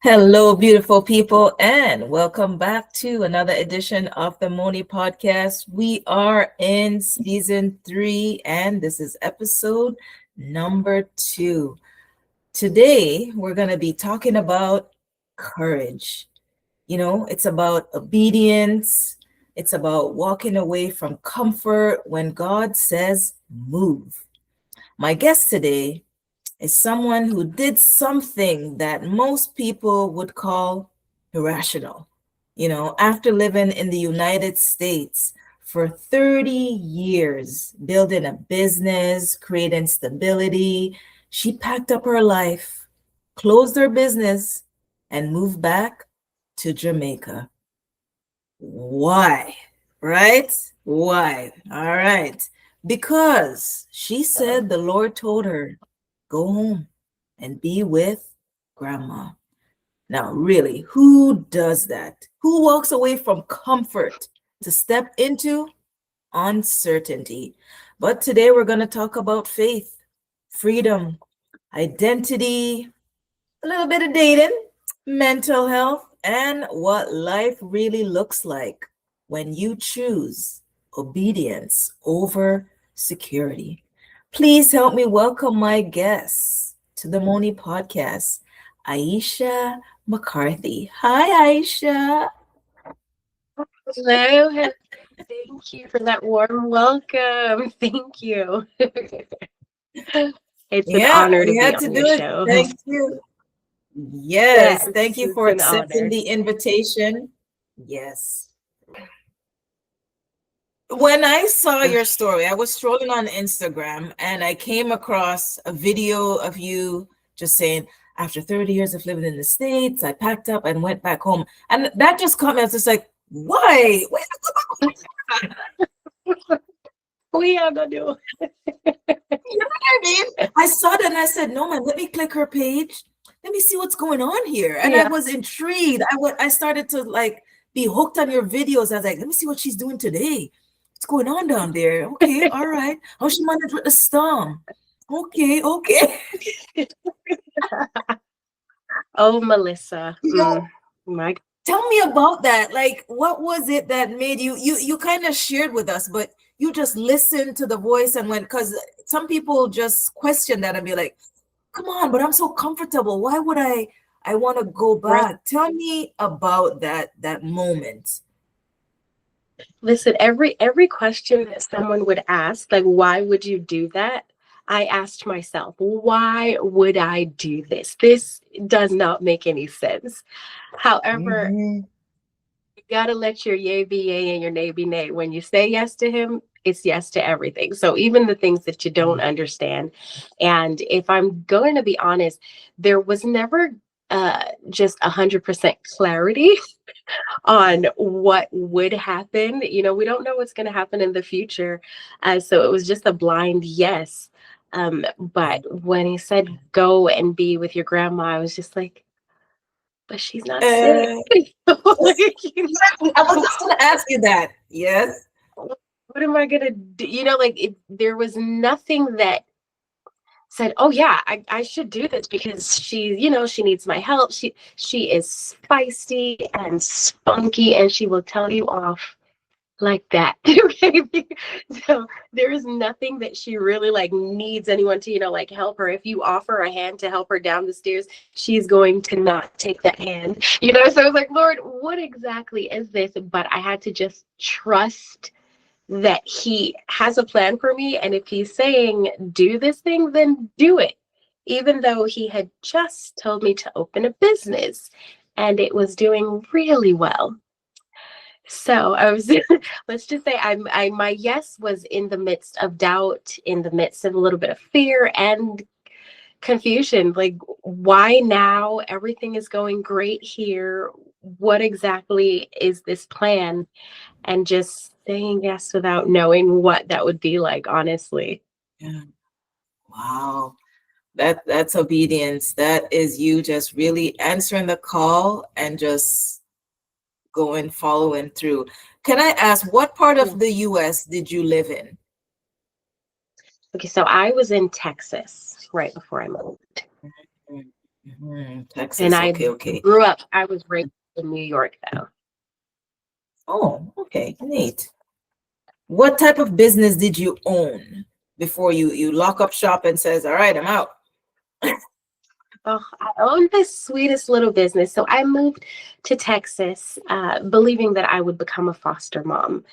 Hello, beautiful people, and welcome back to another edition of the Monie Podcast. We are in season 3, and this is episode number 2. Today, we're going to be talking about courage. It's about obedience, it's about walking away from comfort when God says move. My guest today is someone who did something that most people would call irrational. After living in the United States for 30 years, building a business, creating stability, she packed up her life, closed her business, and moved back to Jamaica. Why? Right? Why? All right. Because she said the Lord told her, go home and be with grandma. Now, really, who does that? Who walks away from comfort to step into uncertainty? But today we're going to talk about faith, freedom, identity, a little bit of dating, mental health, and what life really looks like when you choose obedience over security. Please help me welcome my guests to the Monie Podcast, Aiysha McCarthy. Hi, Aiysha. Hello. Thank you for that warm welcome. Thank you. It's an Yeah, honor to we be had to on do your it. show. Thank you. Yes, thank Yes, you it's for an accepting honor. the invitation. Yes. When I saw Ugh, your story, I was strolling on Instagram and I came across a video of you just saying, after 30 years of living in the States, I packed up and went back home. And that just caught me. I was just like, why? Why did I go back home? we are gonna do. You know what I mean? I saw that and I said, no, man, let me click her page. Let me see what's going on here. And I Yeah. was intrigued. I started to like be hooked on your videos. I was like, let me see what she's doing today. What's going on down there? Okay, all right. How she managed with the storm? Okay, okay. Oh, Melissa. You know, My tell me about that. Like, what was it that made you kind of shared with us, but you just listened to the voice and went, because some people just question that and be like, come on, but I'm so comfortable. Why would I want to go right. back? Tell me about that moment. Listen, every question that someone would ask, like, why would you do that? I asked myself, why would I do this? This does not make any sense. However, Mhm. you gotta let your yay be yay and your nay be nay. When you say yes to him, it's yes to everything. So even the things that you don't understand. And if I'm going to be honest, there was never just 100% clarity on what would happen. We don't know what's going to happen in the future. So it was just a blind yes. But when he said go and be with your grandma, I was just like, but she's not sick. Uh, Like, I was just gonna ask you that. Yes. what am I gonna do? There was nothing that said, "Oh yeah, I should do this because she needs my help. She is feisty and spunky, and she will tell you off like that." Okay, so there is nothing that she really like needs anyone to like help her. If you offer a hand to help her down the stairs, she's going to not take that hand. So I was like, Lord, what exactly is this? But I had to just trust that he has a plan for me. And if he's saying, do this thing, then do it. Even though he had just told me to open a business and it was doing really well. So I was, let's just say my yes was in the midst of doubt, in the midst of a little bit of fear and confusion. Like, why now? Everything is going great here. What exactly is this plan? And just saying yes without knowing what that would be like, honestly. Yeah. Wow. That's obedience. That is you just really answering the call and just going following through. Can I ask what part Yeah. of the US did you live in? Okay, so I was in Texas right before I moved. Mhm. And Texas. I Okay, okay. grew up, I was raised in New York though. Oh, okay, neat. What type of business did you own before you lock up shop and says, "All right, I'm out"? Oh, I owned the sweetest little business. So I moved to Texas, believing that I would become a foster mom.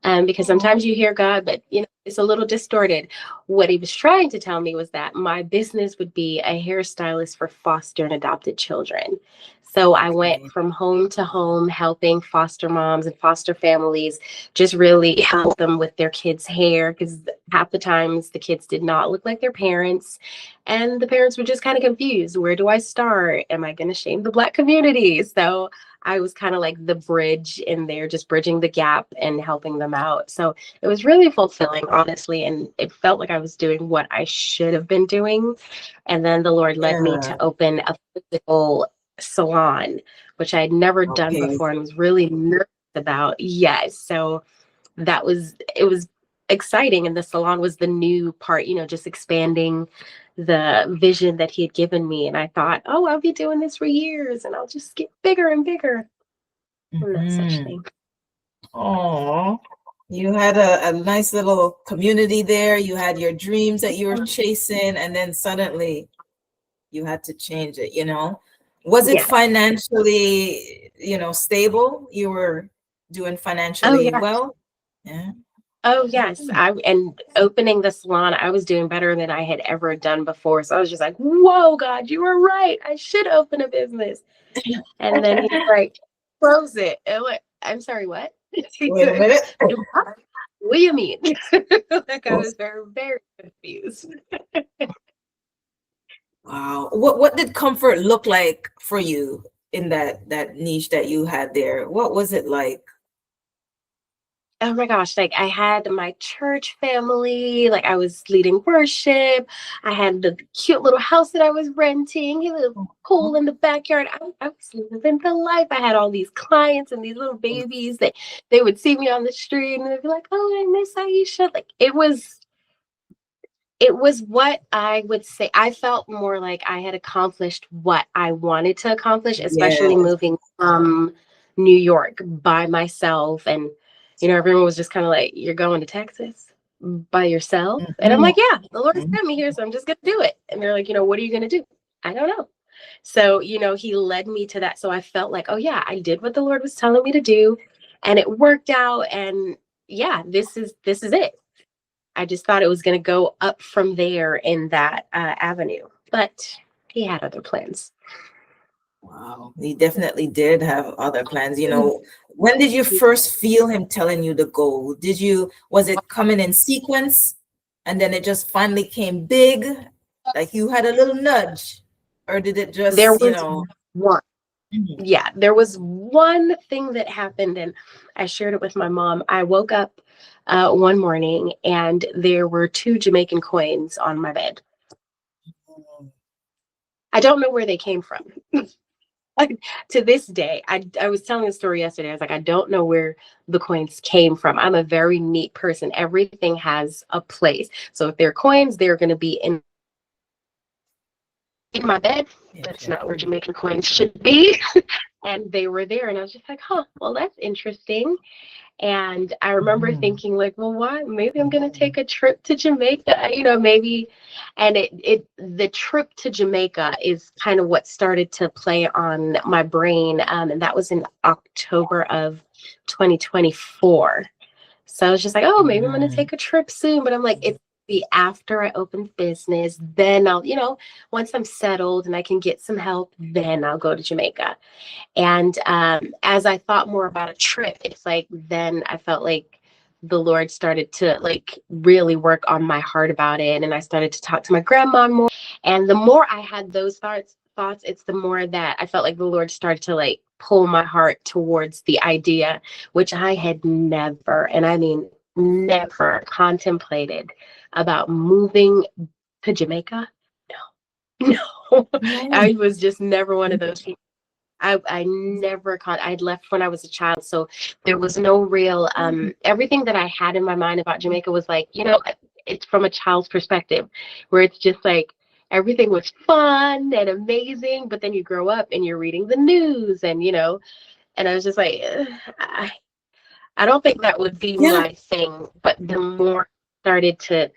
Because Oh, sometimes you hear God, but it's a little distorted. What he was trying to tell me was that my business would be a hairstylist for foster and adopted children. So I went okay. from home to home, helping foster moms and foster families, just really help them with their kids' hair, because half the times the kids did not look like their parents. And the parents were just kind of confused. Where do I start? Am I going to shame the Black community? So I was kind of like the bridge in there, just bridging the gap and helping them out. So it was really fulfilling, honestly. And it felt like I was doing what I should have been doing. And then the Lord led me Yeah. to open a physical salon, which I had never done Okay. before and was really nervous about. Yes. So it was exciting. And the salon was the new part, just expanding the vision that he had given me. And I thought, oh, I'll be doing this for years and I'll just get bigger and bigger and no such Mm-hmm. thing. Oh, you had a nice little community there. You had your dreams that you were chasing, and then suddenly you had to change it, you know? Was it Yeah. financially, stable? You were doing Oh financially yeah. well? Yeah. Oh yes. And opening the salon, I was doing better than I had ever done before. So I was just like, whoa, God, you were right. I should open a business. And then he's like, close it. And I'm sorry, what? Wait a minute. What do you mean? Like I was very, very confused. Wow. What did comfort look like for you in that niche that you had there? What was it like? Oh my gosh, like I had my church family, like I was leading worship. I had the cute little house that I was renting, a little pool in the backyard. I was living the life. I had all these clients and these little babies that they would see me on the street and they'd be like, oh, I miss Aiysha. Like it was what I would say. I felt more like I had accomplished what I wanted to accomplish, especially Yes. moving from New York by myself. And, everyone was just kind of like, you're going to Texas by yourself? And I'm Mhm. like, yeah, the Lord Mhm. sent me here, so I'm just going to do it. And they're like, what are you going to do? I don't know. So, he led me to that. So I felt like, oh, yeah, I did what the Lord was telling me to do. And it worked out. And yeah, this is it. I just thought it was going to go up from there in that avenue, but he had other plans. Wow, he definitely did have other plans. When did you first feel him telling you the goal? Was it coming in sequence and then it just finally came big? Like you had a little nudge, or did it There just, was one. Mhm. Yeah, there was one thing that happened, and I shared it with my mom. I woke up one morning and there were two Jamaican coins on my bed. I don't know where they came from. Like, to this day, I was telling a story yesterday. I was like, I don't know where the coins came from. I'm a very neat person. Everything has a place. So if they're coins, they're going to be in my bed. Yes, That's yes. not where Jamaican coins should be. And they were there. And I was just like, huh, well, that's interesting. And I remember Mhm. thinking, like, well, why? Maybe I'm going to take a trip to Jamaica, maybe. And the trip to Jamaica is kind of what started to play on my brain. And that was in October of 2024. So I was just like, oh, maybe I'm going to Mhm. take a trip soon. But I'm like, it's be after I open business. Then I'll, once I'm settled and I can get some help, then I'll go to Jamaica. And as I thought more about a trip, it's like then I felt like the Lord started to like really work on my heart about it. And I started to talk to my grandma more. And the more I had those thoughts, it's the more that I felt like the Lord started to like pull my heart towards the idea, which I had never, and I mean never contemplated about moving to Jamaica. No, no. Yeah. I was just never one of those people. I never caught. I'd left when I was a child, so there was no real everything that I had in my mind about Jamaica was like, it's from a child's perspective, where it's just like everything was fun and amazing. But then you grow up and you're reading the news, and and I was just like, I don't think that would be Yeah. my thing. But the more I started to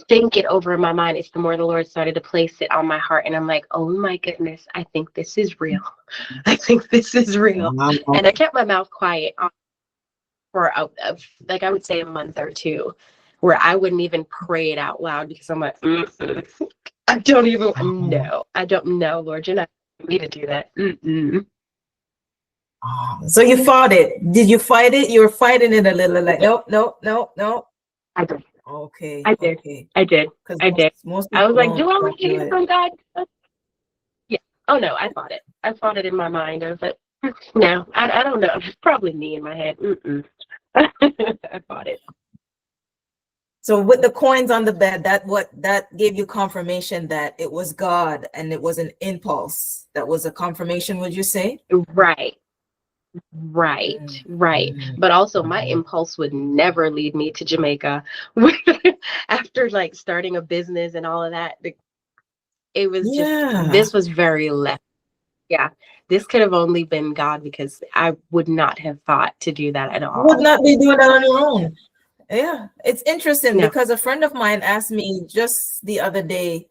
think it over in my mind, it's the more the Lord started to place it on my heart. And I'm like, oh my goodness, I think this is real. I think this is real. Wow. And I kept my mouth quiet for like I would say a month or two, where I wouldn't even pray it out loud because I'm like, I don't even know. I don't know, Lord, you're not asking me to do that. So you fought it. Did you fight it? You were fighting it a little, like, nope, nope, nope, nope. I did. Okay, I did. okay. I did. Because I did. most I was people like, do I want to do hear it. from God? Yeah. Oh no, I fought it. I fought it in my mind. I was like, no, I don't know. It's probably me in my head. I fought it. So with the coins on the bed, that gave you confirmation that it was God and it was an impulse. That was a confirmation, would you say? Right. Right. But also my impulse would never lead me to Jamaica. After like starting a business and all of that. It was just, this was very left. Yeah. This could have only been God, because I would not have thought to do that at all. You would not be doing that on your own. Yeah. It's interesting No. because a friend of mine asked me just the other day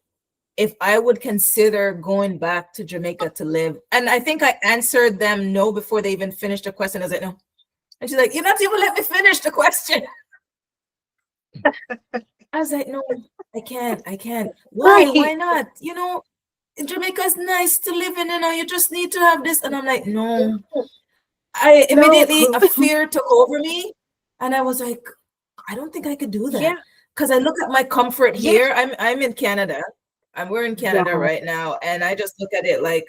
if I would consider going back to Jamaica to live. And I think I answered them no before they even finished the question. I was like, no. And she's like, you're not even let me finish the question. I was like, no, I can't. Why? Right. Why not? Jamaica is nice to live in, you just need to have this. And I'm like, no. I immediately, a fear took over me. And I was like, I don't think I could do that. Yeah. Because I look at my comfort here. I'm in Canada. We're in Canada right now. And I just look at it like,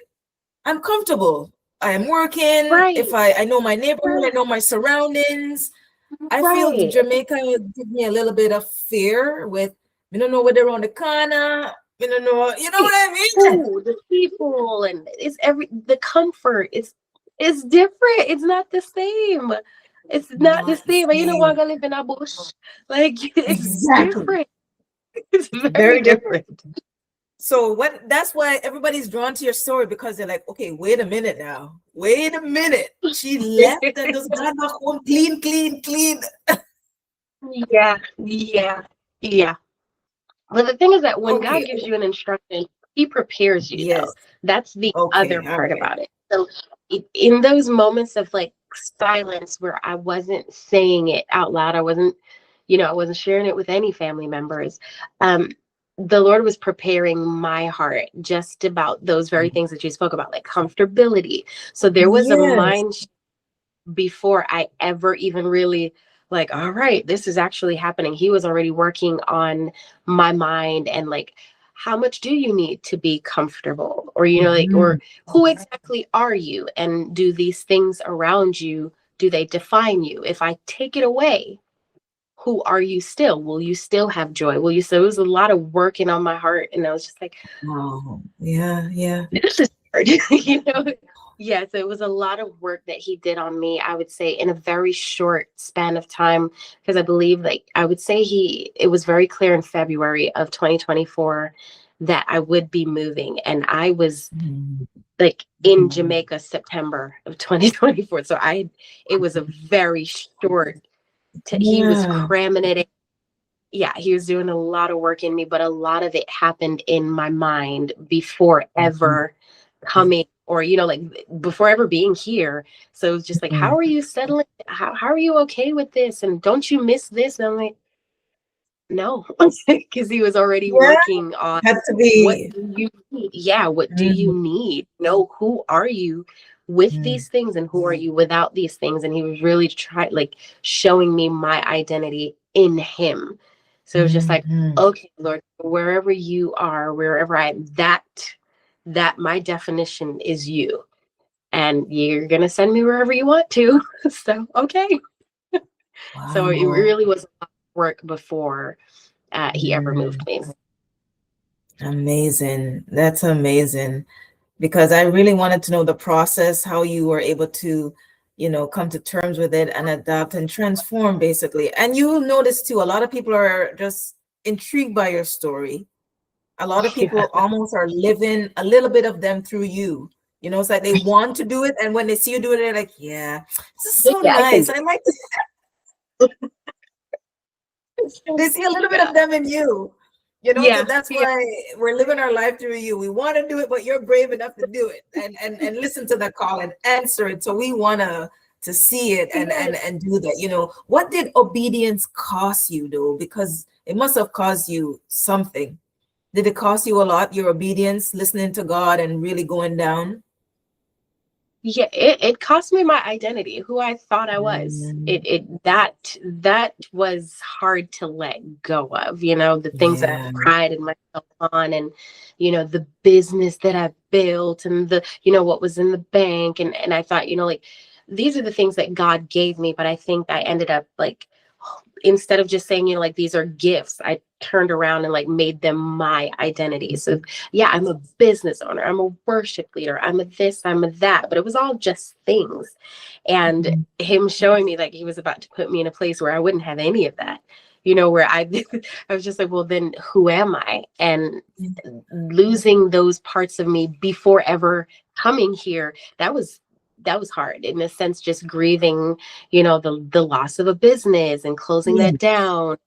I'm comfortable. I am working. Right. If I know my neighborhood, I know my surroundings. I feel Jamaica gives me a little bit of fear with, I don't know where they're on the corner. I don't know, you know what I mean? The people, and the comfort is different. It's not the same. It's not the same. You don't want to live in a bush. Like, it's different. It's very different. So that's why everybody's drawn to your story, because they're like, okay, wait a minute now. Wait a minute. She left and just got her home clean. Yeah. Well, the thing is that when God gives you an instruction, he prepares you. Yes. Though. That's the other part about it. So in those moments of like silence where I wasn't saying it out loud, I wasn't sharing it with any family members. The Lord was preparing my heart just about those very things that you spoke about, like comfortability. So there was a mind before I ever even really like, all right, this is actually happening. He was already working on my mind and like, how much do you need to be comfortable? Or, or who exactly are you? And do these things around you, do they define you? If I take it away, who are you still? Will you still have joy? Will you? So it was a lot of working on my heart. And I was just like, oh, yeah. This is hard, Yeah, so it was a lot of work that he did on me, I would say, in a very short span of time, because I believe, like, I would say it was very clear in February of 2024 that I would be moving. And I was like in Jamaica, September of 2024. So it was a very short, he was cramming it in. Yeah, he was doing a lot of work in me, but a lot of it happened in my mind before ever coming, or like before ever being here. So it was just like, how are you settling? How are you okay with this? And don't you miss this? And I'm like, no, because he was already working on had to be. What do you need? Yeah, what do you need? Who are you with these things, and who are you without these things? And he was really showing me my identity in him. So it was just like, okay, Lord, wherever you are, wherever I am, that my definition is you, and you're gonna send me wherever you want to. So okay. Wow. So it really was a lot of work before he ever moved me. Amazing. That's amazing, because I really wanted to know the process, how you were able to come to terms with it and adapt and transform, basically. And you'll notice too, a lot of people are just intrigued by your story, A lot of Yeah. people almost are living a little bit of them through you. You know, it's like they want to do it, and when they see you do it, they're like, "Yeah, this is so Yeah, I can nice. do I like this." They see a little bit yeah. of them in you. You know, so Yeah. that's Yeah. why we're living our life through you. We want to do it, but you're brave enough to do it and listen to the call and answer it. So we want to see it and do that. You know, what did obedience cost you though? Because it must have cost you something. Did it cost you a lot, your obedience, listening to God and really going down? Yeah, it cost me my identity, who I thought I was. Mm, That was hard to let go of, the things that yeah. I've prided myself on, and the business that I built, and the what was in the bank, and I thought, like, these are the things that God gave me, but I think I ended up like, instead of just saying, like, these are gifts, I turned around and like made them my identity. So yeah, I'm a business owner, I'm a worship leader, I'm a this, I'm a that, but it was all just things. And Mhm. him showing me like he was about to put me in a place where I wouldn't have any of that, where I was just like, well, then who am I? And losing those parts of me before ever coming here, that was hard, in a sense, just grieving, the loss of a business and closing Yeah. that down,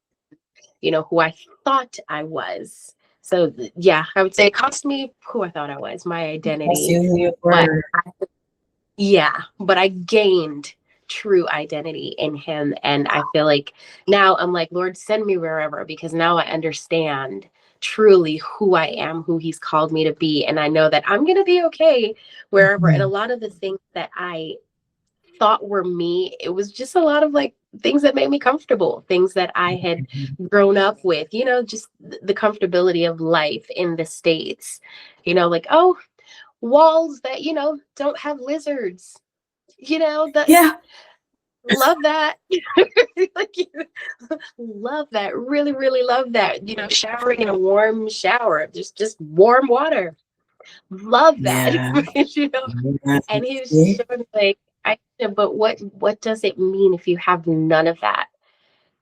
who I thought I was. So yeah, I would say it cost me who I thought I was, my That's identity. you who you But were. yeah, but I gained true identity in him. And I feel like now I'm like, Lord, send me wherever, because now I understand truly who I am, who he's called me to be. And I know that I'm going to be okay wherever. And a Mhm. lot of the things that I thought were me, it was just a lot of like things that made me comfortable, things that I had grown up with, just the comfortability of life in the States, like, oh, walls that, don't have lizards, that, Yeah. love that. Like, love that, really, really love that, showering in a warm shower, just warm water, love that. Yeah. you know Yeah. and he was See? showing like, I said, but what does it mean if you have none of that?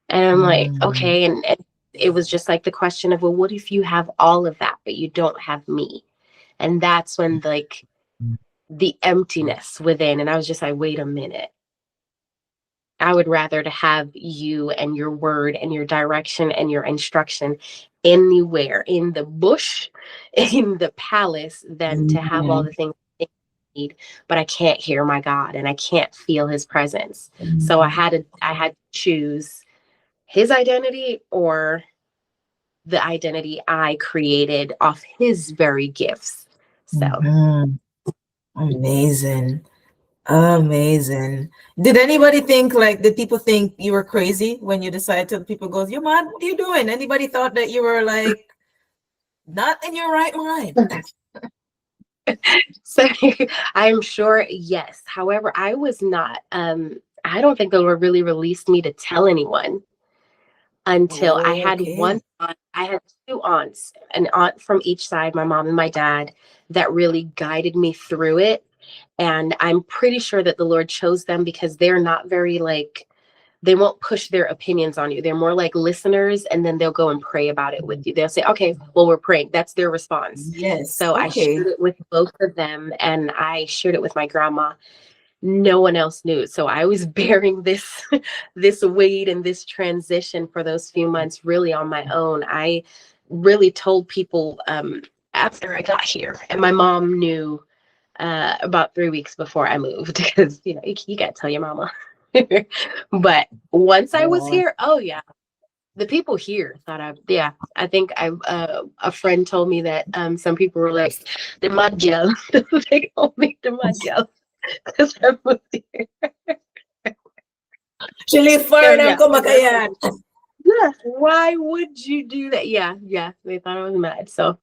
And I'm like, Mm. okay. And it was just like the question of, well, what if you have all of that but you don't have me? And that's when, like, the emptiness within, and I was just like, wait a minute, I would rather to have you and your word and your direction and your instruction anywhere in the bush, in the palace, than to have all Mhm. the things I need, but I can't hear my God and I can't feel his presence. So I had to choose his identity or the identity I created off his very gifts. So Mhm. Amazing. Amazing. Did anybody think like did people think you were crazy when you decided to people goes, "You're mad, what are you doing?" Anybody thought that you were like not in your right mind? So I'm sure, yes. However, I was not. I don't think they were really released me to tell anyone until I Oh, had one okay. aunt. I had two aunts, an aunt from each side, my mom and my dad, that really guided me through it. And I'm pretty sure that the Lord chose them because they're not very like, they won't push their opinions on you. They're more like listeners, and then they'll go and pray about it with you. They'll say, okay, well, we're praying. That's their response. Yes. So I shared Okay. it with both of them, and I shared it with my grandma. No one else knew. So I was bearing this weight and this transition for those few months really on my own. I really told people after I got here, and my mom knew about 3 weeks before I moved, because you got to tell your mama. But once I was Yeah. here, oh yeah, the people here thought yeah, I think a friend told me that some people were like, the mud girl. They called me the mud girl because I moved here. She live So far than yeah, Kumakayan. yeah, why would you do that? Yeah, they thought I was mad. So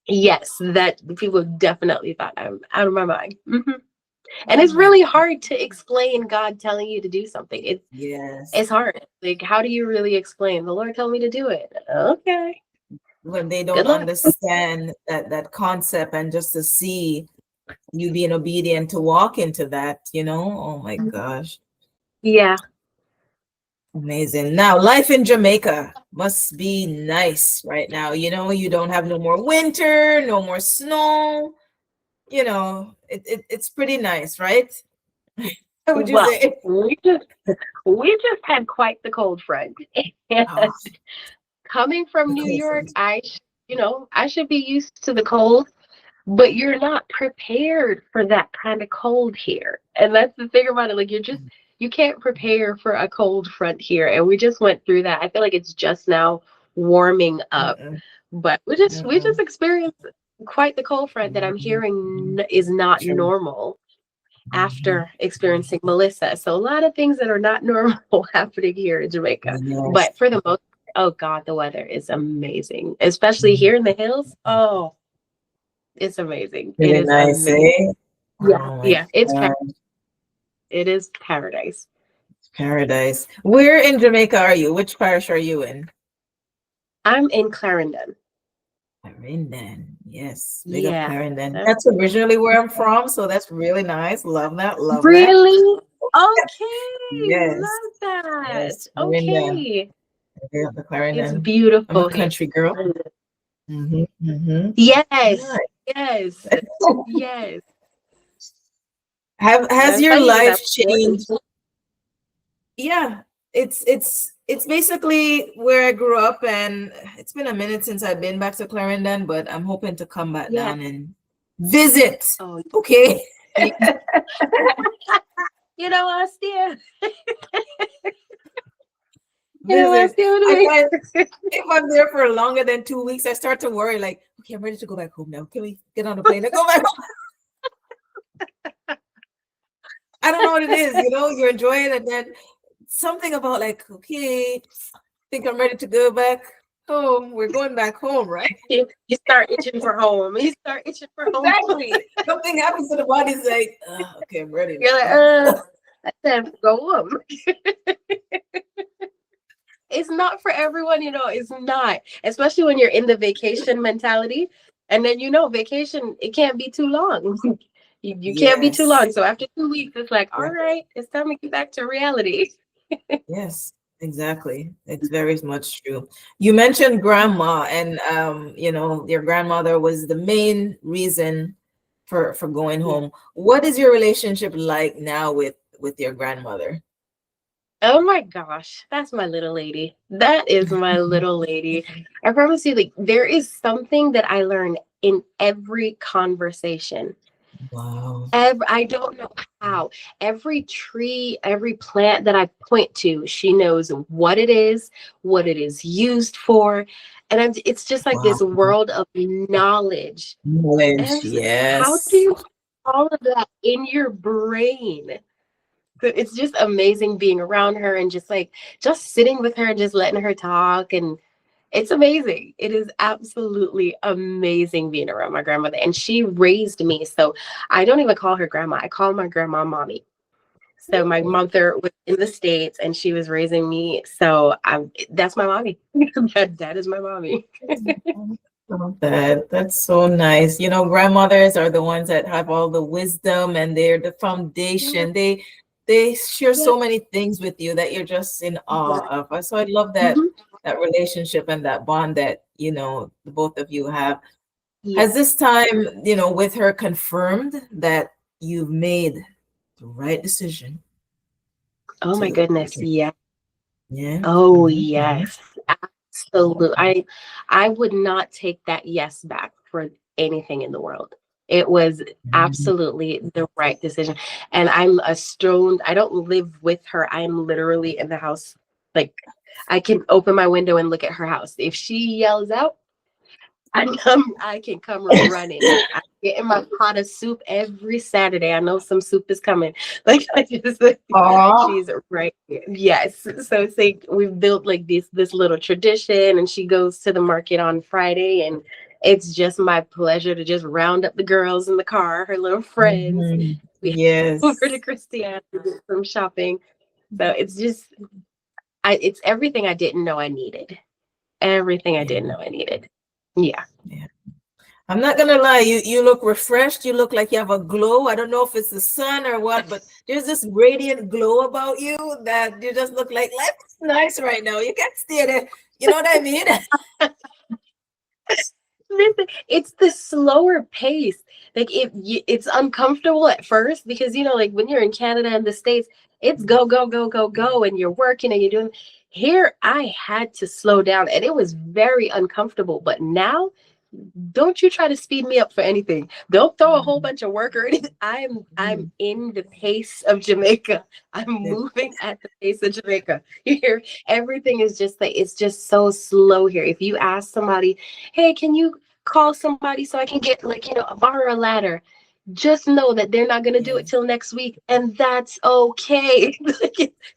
yes, that people definitely thought I'm out of my mind. And Oh it's my really God. hard to explain God telling you to do something. It's Yes. hard. Like, how do you really explain? The Lord told me to do it. Okay, When they don't good luck. understand that concept and just to see you being obedient to walk into that, you know? Oh my gosh. Yeah, Amazing. Now, life in Jamaica must be nice right now. You don't have no more winter, no more snow. It's pretty nice, right? What would you Well, say? we just had quite the cold front. And Oh, coming from the New cold York, front. I should be used to the cold, but you're not prepared for that kind of cold here. And that's the thing about it. Like you can't prepare for a cold front here. And we just went through that. I feel like it's just now warming up. Mm-mm, But we just mm-mm, experienced quite the cold front that I'm hearing is not true. normal Mhm. after experiencing Melissa. So a lot of things that are not normal happening here in Jamaica. Yes. But for the most, oh God, the weather is amazing, especially here in the hills. Oh, it's amazing. It Really is nice, amazing. eh? Yeah, Oh my yeah, it's God, it is paradise. paradise. Where in Jamaica are you? Which parish are you in? I'm in Clarendon. Clarendon. Yes, big up Yeah, Clarendon. that's That's originally where I'm from, so that's really nice. Love that. Love that. really okay. Yes. Love that. Yes, Clarendon. Okay, Big up the it's Clarendon. I'm a beautiful here. country girl. Yes, Nice. yes, yes. Has That's your funny because I life was born in changed? Yeah, it's basically where I grew up, and it's been a minute since I've been back to Clarendon, but I'm hoping to come back yeah. down and visit. Oh, Okay. you, you know what, Steve? You know what, Visit. I Steve? find if I'm there for longer than 2 weeks, I start to worry, like, okay, I'm ready to go back home now. Can we get on the plane and go back home? I don't know what it is, you enjoy it, and then something about like, okay, think I'm ready to go back home. We're going back home, right? You start itching for home. You start itching for home. Exactly. Something happens to the body's like, okay, I'm ready You're like, now. I said, go home. It's not for everyone, it's not. Especially when you're in the vacation mentality. And then vacation, it can't be too long. You can't be too Yes. long. So after 2 weeks, it's like, all Yeah. right, it's time to get back to reality. Yes, exactly. It's very much true. You mentioned grandma, and your grandmother was the main reason for going Yeah. home. What is your relationship like now with your grandmother? Oh my gosh, that's my little lady. That is my little lady. I promise you, like, there is something that I learn in every conversation. Wow. I don't know how. Every tree, every plant that I point to, she knows what it is used for. And it's just like Wow. this world of knowledge. And I'm Knowledge, just like, how do yes. you have all of that in your brain? So it's just amazing being around her and just sitting with her and just letting her talk. And it's amazing. It is absolutely amazing being around my grandmother. And she raised me. So I don't even call her grandma. I call my grandma mommy. So my Mm. mother was in the States and she was raising me. So that's my mommy. That is my mommy. Oh, that's so nice. Grandmothers are the ones that have all the wisdom, and they're the Yeah, foundation. They share yeah, so many things with you that you're just in yeah. awe of. So I love that Mhm. that relationship and that bond that the both of you have. Has Yeah. this time, with her confirmed that you've made the right decision Oh my to goodness. return? Yeah. Yeah. Oh Mhm. yes. Absolutely. I would not take that yes back for anything in the world. It was Mhm. absolutely the right decision. And I'm a stone, I don't live with her. I'm literally in the house. Like I can open my window and look at her house. If she yells out, I can come running. I get in my pot of soup every Saturday. I know some soup is coming. Like I just Aw. she's right here. Yes. So it's like we've built like this little tradition and she goes to the market on Friday and it's just my pleasure to just round up the girls in the car, her little friends. Mhm. We head over to Yes. Christiana to do some shopping. So it's everything I didn't know I needed. Everything I Yeah. didn't know I needed. Yeah. Yeah. I'm not gonna lie, you look refreshed. You look like you have a glow. I don't know if it's the sun or what, but there's this radiant glow about you that you just look like life. nice right now. You can't stay there. You know what I mean? Listen, it's the slower pace. Like it's uncomfortable at first because like when you're in Canada and the States, it's go go go go go, and you're working and you're doing. Here, I had to slow down, and it was very uncomfortable. But now, don't you try to speed me up for anything. Don't throw a whole bunch of work or anything. I'm in the pace of Jamaica. I'm moving at the pace of Jamaica. Here, everything is just like it's just so slow here. If you ask somebody, hey, can you call somebody so I can get borrow a ladder? Just know that they're not gonna do it till next week, and that's okay.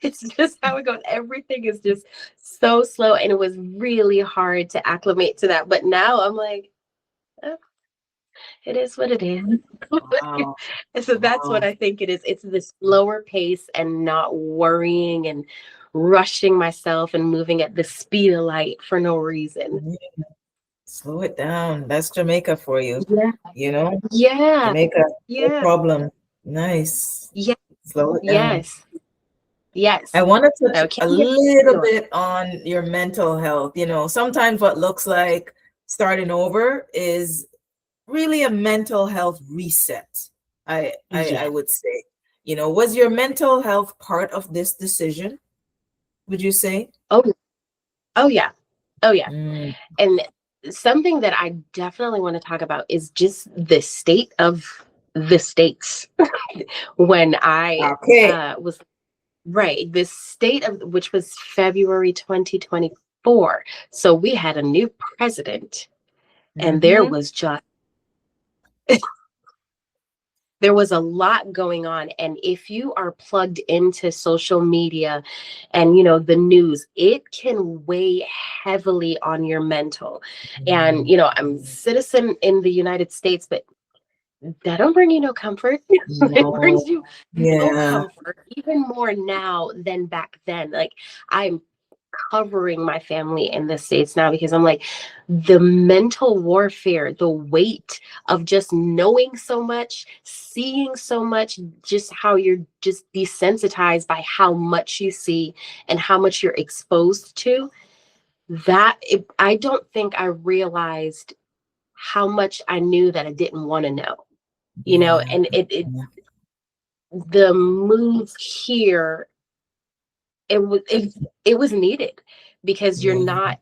It's just how it goes. Everything is just so slow, and it was really hard to acclimate to that. But now I'm like, oh, it is what it is. Wow. And so that's what Wow. I think it is. It's this slower pace and not worrying and rushing myself and moving at the speed of light for no reason. Slow it down. That's Jamaica for you. Yeah. You know, Yeah. Jamaica, no Yeah. problem. Nice. Yeah. Slow it down. Yes. Yes. I want to touch Okay. a little bit on your mental health. Sometimes what looks like starting over is really a mental health reset. I Yeah. would say. Was your mental health part of this decision? Would you say? Oh, oh yeah. Oh yeah. Mm, And something that I definitely want to talk about is just the state of the states. When I okay. was right, the state of which was February 2024. So we had a new president, and Mm-hmm. there was a lot going on. And if you are plugged into social media and the news, it can weigh heavily on your mental. And I'm citizen in the United States, but that don't bring you no comfort. It No. brings you no Yeah. comfort, even more now than back then. Like, I'm covering my family in the States now because I'm like, the mental warfare, the weight of just knowing so much, seeing so much, just how you're just desensitized by how much you see and how much you're exposed to. I don't think I realized how much I knew that I didn't want to know, Yeah. and the move here, it was needed because you're Yeah. not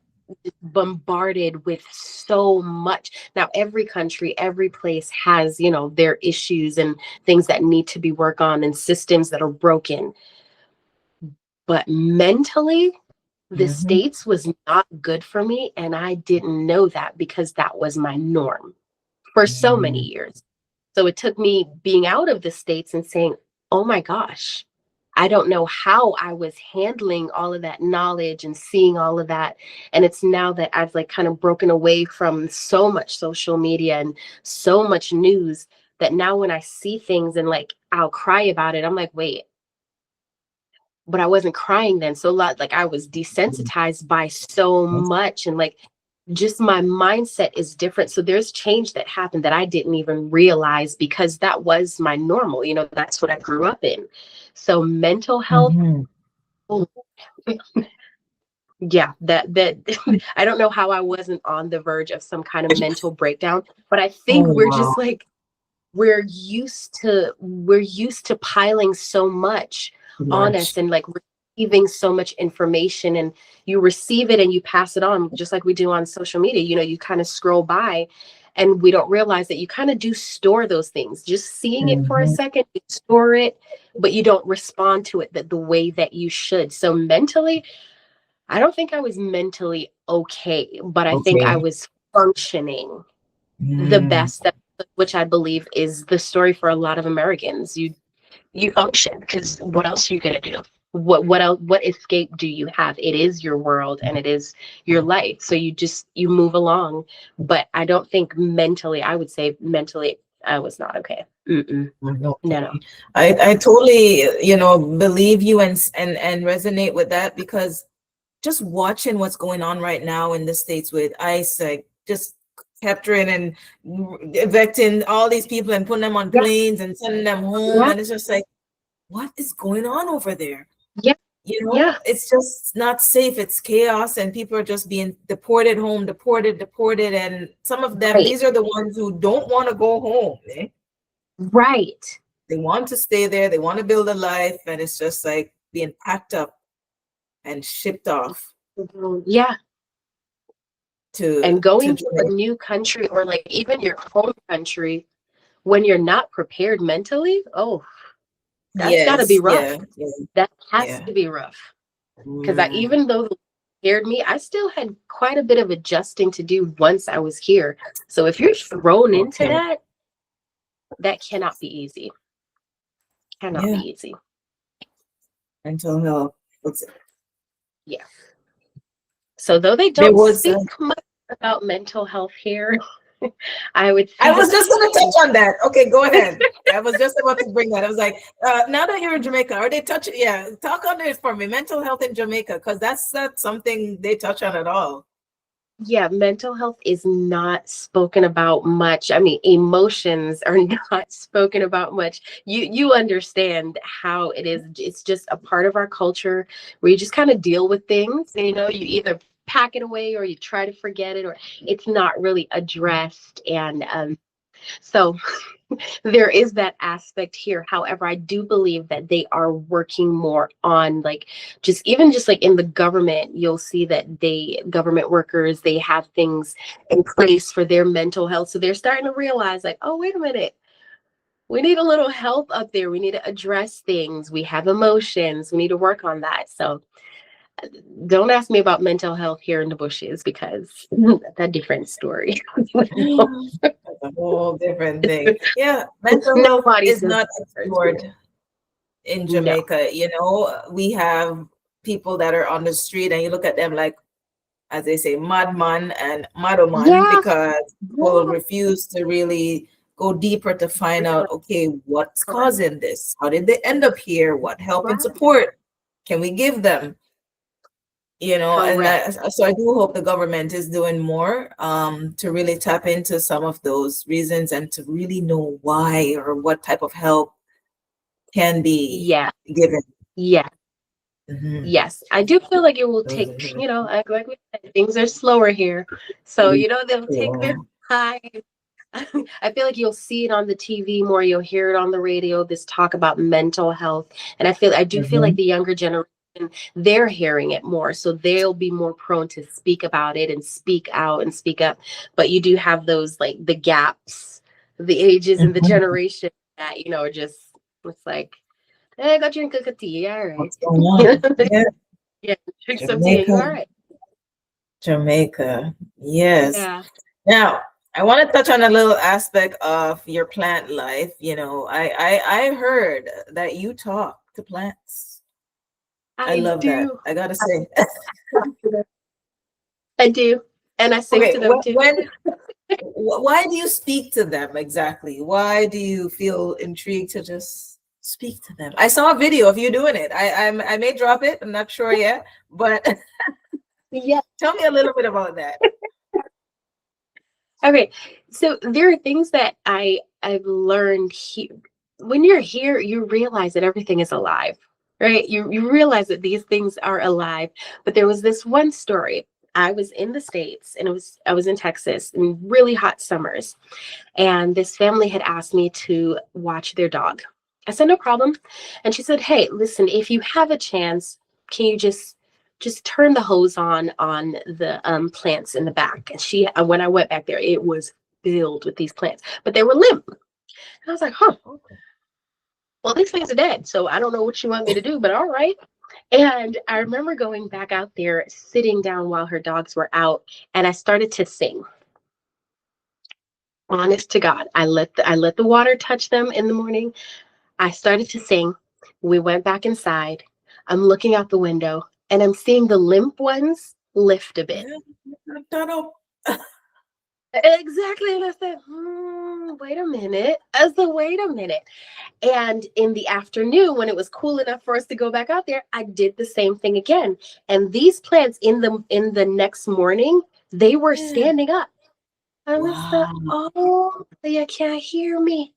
bombarded with so much. Now every country, every place has their issues and things that need to be worked on and systems that are broken, but mentally the Mm-hmm. States was not good for me, and I didn't know that because that was my norm for so many Mm-hmm. years. So it took me being out of the States and saying, oh my gosh, I don't know how I was handling all of that knowledge and seeing all of that. And it's now that I've like kind of broken away from so much social media and so much news that now when I see things and like I'll cry about it, I'm like, wait, but I wasn't crying then. So a lot, like I was desensitized by so much, and like just my mindset is different. So there's change that happened that I didn't even realize because that was my normal. That's what I grew up in. So mental health, Mm-hmm. oh, yeah, that I don't know how I wasn't on the verge of some kind of mental breakdown, but I think Oh, we're wow. just like we're used to piling so much on Much. us and like receiving so much information, and you receive it and you pass it on just like we do on social media. You kind of scroll by and we don't realize that you kind of do store those things. Just seeing it for a Mm-hmm. second, you store it, but you don't respond to it the way that you should. So mentally, I don't think I was mentally okay, but I think I Okay. was functioning the Mm. best, which I believe is the story for a lot of Americans. You function because what else are you gonna do? What else? What escape do you have? It is your world and it is your life. So you move along. But I don't think mentally. I would say mentally, I was not okay. Mm-mm. No, no. Okay. I totally, believe you and resonate with that because just watching what's going on right now in the States with ICE, like just capturing and evicting all these people and putting them on Yeah, planes and sending them home. yeah, And it's just like, what is going on over there? yeah. Yeah. It's just not safe. It's chaos, and people are just being deported home, deported. And some of them, Right. these are the ones who don't want to go home. Right. They want to stay there. They want to build a life, and it's just like being packed up and shipped off Yeah. to And going to a Jamaica. new country, or like even your home country, when you're not prepared mentally, oh, that's got to be Yes, rough. yeah, That has yeah. to be rough. Because Mm, even though it scared me, I still had quite a bit of adjusting to do once I was here. So if you're thrown into okay. that, that cannot be easy. Cannot be Yeah, easy. mental health. Yeah. So though they There don't was speak much about mental health here, I would I say was just going to touch on that. Okay, go ahead. I was just about to bring that. I was like, now that you're in Jamaica, are they touching? Yeah, talk on this for me. Mental health in Jamaica, because that's not something they touch on at all. yeah, mental health is not spoken about much. I mean, emotions are not spoken about much. You understand how it is. It's just a part of our culture where you just kind of deal with things. You either pack it away or you try to forget it, or it's not really addressed. And so there is that aspect here. However, I do believe that they are working more on, like, just like in the government, you'll see that government workers, they have things in place for their mental health. So they're starting to realize, like, oh, wait a minute. We need a little help up there. We need to address things. We have emotions. We need to work on that. So don't ask me about mental health here in the bushes, because that's a different story. That's a whole different thing. Yeah, mental health Nobody's is going not to. explored in No. Jamaica. We have people that are on the street, and you look at them like, as they say, madman and madoman, Yeah. because people Yeah. refuse to really go deeper to find out, okay, what's causing this? How did they end up here? What help and Correct. support can we give them? And Correct. so I do hope the government is doing more to really tap into some of those reasons and to really know why or what type of help can be Yeah. given. Yeah. Mhm. Yes. I do feel like it will Those take, are really like we said, things are slower here. So, they'll take their cool. time. I feel like you'll see it on the TV more, you'll hear it on the radio, this talk about mental health. And I do feel like Mhm. the younger generation, they're hearing it more. So they'll be more prone to speak about it and speak out and speak up. But you do have those, like, the gaps, the ages and the Mhm. generation that, are just, it's like, hey, go drink a tea. All right. What's going on? Yeah, Yeah, drink some tea. You Jamaica, all right? Jamaica. Yes. Yeah, Now, I want to touch on a little aspect of your plant life. I heard that you talk to plants. I I love that. do. I gotta say. I do. And I sing Okay, to them too. why do you speak to them exactly? Why do you feel intrigued to just speak to them? I saw a video of you doing it. I may drop it. I'm not sure yet, but Yeah. tell me a little bit about that. Okay. So there are things that I've learned here. When you're here, you realize that everything is alive, right? You realize that these things are alive. But there was this one story. I was in the States, and I was in Texas in really hot summers. And this family had asked me to watch their dog. I said, no problem. And she said, hey, listen, if you have a chance, can you just turn the hose on the plants in the back? And when I went back there, it was filled with these plants, but they were limp. And I was like, huh, well, these things are dead. So I don't know what you want me to do, but all right. And I remember going back out there, sitting down while her dogs were out, and I started to sing. Honest to God, I let the water touch them in the morning. I started to sing. We went back inside. I'm looking out the window, and I'm seeing the limp ones lift a bit. Yeah, shut up. Exactly. And I said, wait a minute. I said, wait a minute. And in the afternoon, when it was cool enough for us to go back out there, I did the same thing again. And these plants in the next morning, they were Yeah. standing up. I was like, Wow. oh, you can't hear me.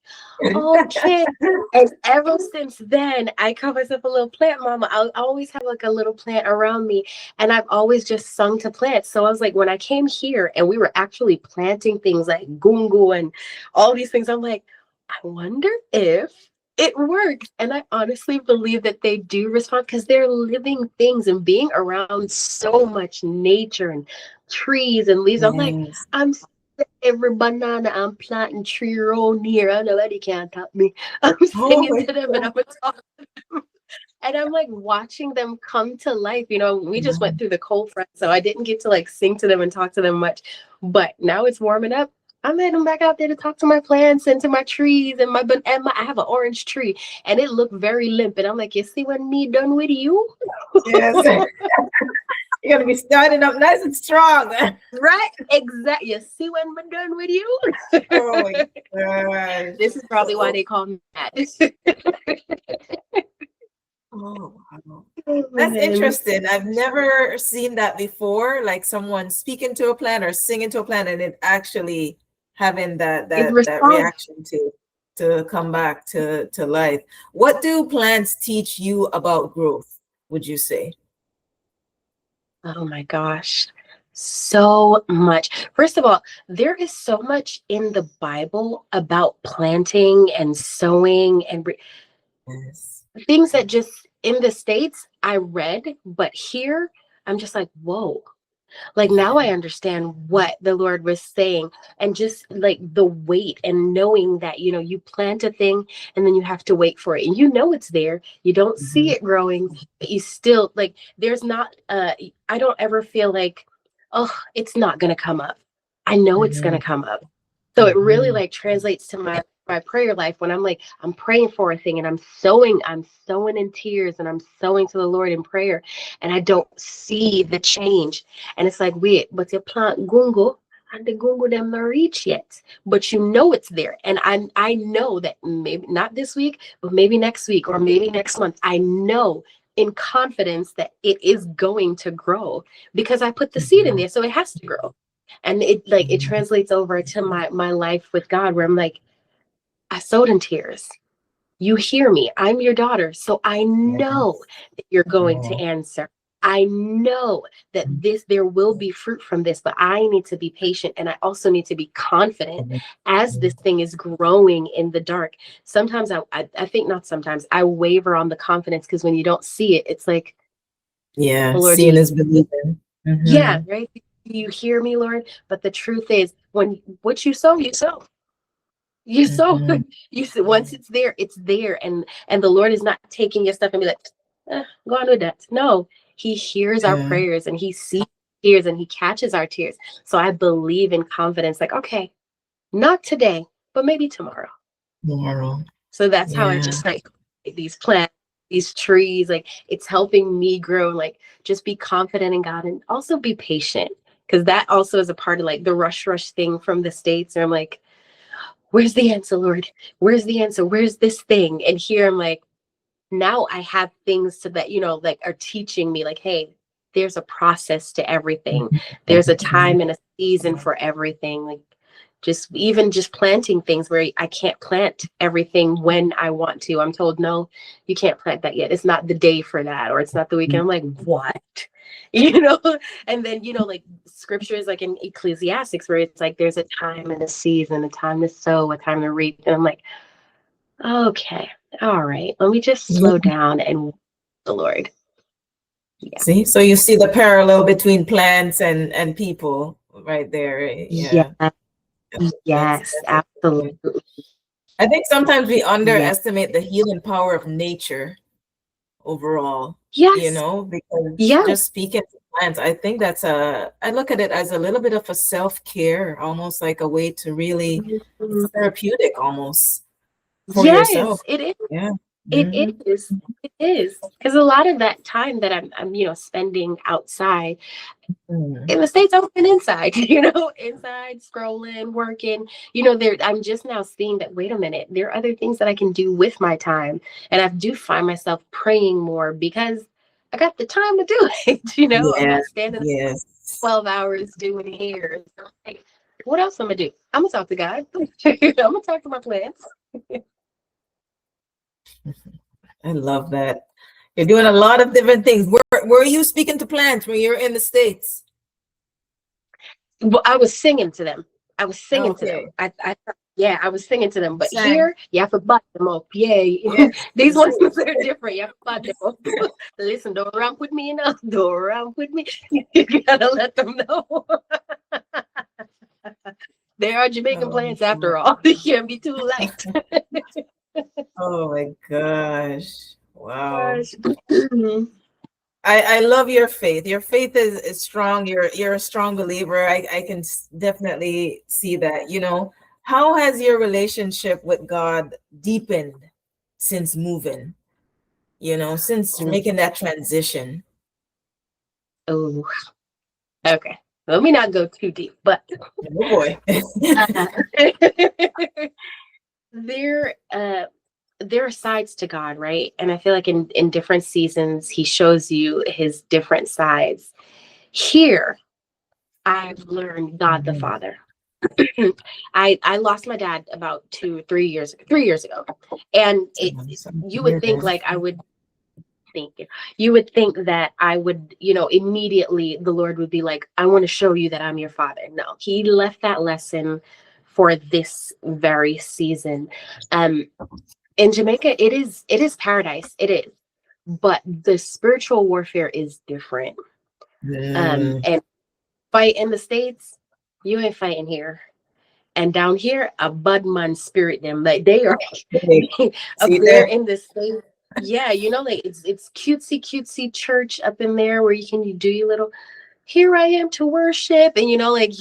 Okay. And ever since then, I call myself a little plant mama. I always have like a little plant around me, and I've always just sung to plants. So I was like, when I came here and we were actually planting things like gungo and all these things, I'm like, I wonder if it works. And I honestly believe that they do respond because they're living things and being around so much nature and trees and leaves. I'm like, Yes. I'm every banana I'm planting tree around here. I nobody can top me. I'm Oh singing my to them and I'm talking. And I'm like watching them come to life. We just went God. through the cold front, so I didn't get to like sing to them and talk to them much. But now it's warming up. I'm heading back out there to talk to my plants and to my trees and I have an orange tree and it looked very limp. And I'm like, you see when me done with you? Yes. You're gonna be starting up nice and strong. Right? Exactly. You see when we're done with you? Oh my gosh. This is probably why they call me that. Oh, wow. Oh, That's man. interesting. I've never seen that before, like someone speaking to a plant or singing to a plant and it actually having that It that responds. reaction to come back to life. What do plants teach you about growth, would you say? Oh my gosh. So much. First of all, there is so much in the Bible about planting and sowing and Yes. things that just in the States I read, but here I'm just like, whoa. Like now I Yeah. understand what the Lord was saying, and just like the weight and knowing that, you plant a thing and then you have to wait for it. And it's there. You don't see Mhm. it growing, but you still like there's not I don't ever feel like, oh, it's not gonna come up. I know it's gonna Mhm. come up. So it really Mhm. like translates to my prayer life when I'm like I'm praying for a thing and I'm sowing in tears and I'm sowing to the Lord in prayer and I don't see the change. And it's like, wait, but you plant gungo and the gungo them not reach yet. But it's there. And I know that maybe not this week, but maybe next week or maybe next month. I know in confidence that it is going to grow because I put the seed in Mhm. there. So it has to grow. And it Mhm. translates over to my life with God where I'm like, I sowed in tears. You hear me. I'm your daughter. So I know Yes. that you're going to Oh. answer. I know that there will be fruit from this, but I need to be patient and I also need to be confident as this thing is growing in the dark. Sometimes I think not sometimes I waver on the confidence because when you don't see it, it's like, Yeah, well, Lord, seeing is believing. yeah, Mhm. right? You hear me, Lord. But the truth is, when what you sow, you sow. You sow. Mhm. Once it's there, and the Lord is not taking your stuff and be like, go on with that. No, He hears our Yeah. prayers and He sees tears and He catches our tears. So I believe in confidence, like, okay, not today, but maybe tomorrow. Tomorrow. So that's how I Yeah. just like these plants, these trees, like it's helping me grow, like just be confident in God and also be patient. Cause that also is a part of like the rush thing from the States. And I'm like, where's the answer, Lord? Where's the answer? Where's this thing? And here I'm like, now I have things to that, like are teaching me like, hey, there's a process to everything. There's a time and a season for everything. Like just planting things where I can't plant everything when I want to. I'm told, no, you can't plant that yet. It's not the day for that, or it's not the weekend. I'm like, what? You know, and then, like scriptures like in Ecclesiastics where it's like there's a time and a season, a time to sow, a time to reap. And I'm like, okay, all right, let me just slow Yeah. down and the Lord. Yeah. See, so you see the parallel between plants and people right there. Yeah. Yeah, Yes, that's interesting. absolutely. I think sometimes we Yeah. underestimate the healing power of nature overall, Yes. because Yes. just speaking to plants, I think I look at it as a little bit of a self-care, almost like a way to really, it's Mhm. therapeutic almost for Yes, yourself. it is. Yeah. It Hmm. is. It is. Because a lot of that time that I'm spending outside in the States, I've been inside, inside scrolling, working, I'm just now seeing that, wait a minute, there are other things that I can do with my time. And I do find myself praying more because I got the time to do it. I'm Yeah. not standing Yes. 12 hours doing hair. So, like, What else I'm gonna do? I'm gonna talk to God. I'm gonna talk to my plants. I love that. You're doing a lot of different things. Were you speaking to plants when you're in the States? Well, I was singing to them. I was singing to them. Okay. Yeah, I was singing to them. But Sang. here, you have to bud them up. Yeah, Yes. these Yes. ones are different. You have to bud them up. Listen, don't ramp with me enough. Don't ramp with me. You gotta let them know. They are Jamaican Oh, plants after all. They can't be too light. oh my gosh. Wow. Gosh. Mhm. I love your faith. Your faith is strong. You're a strong believer. I can definitely see that. How has your relationship with God deepened since moving? Since making that transition. Oh, okay. Let me not go too deep, but Oh boy. uh, there there are sides to God, right? And I feel like in different seasons he shows you his different sides. Here, I've learned God the Mhm. Father. I lost my dad about 3 years ago, and Sorry to you would hear think that. like I would think you would think that I would, immediately the Lord would be like, I want to show you that I'm your father. No, he left that lesson for this very season. Um, in Jamaica, it is paradise. It is, but the spiritual warfare is different. Mm, And fight in the States, you ain't fighting here. And down here, a budman spirit them like they are okay. up See there there? in the States. Yeah, like it's cutesy cutesy church up in there where you do your little here I am to worship, and like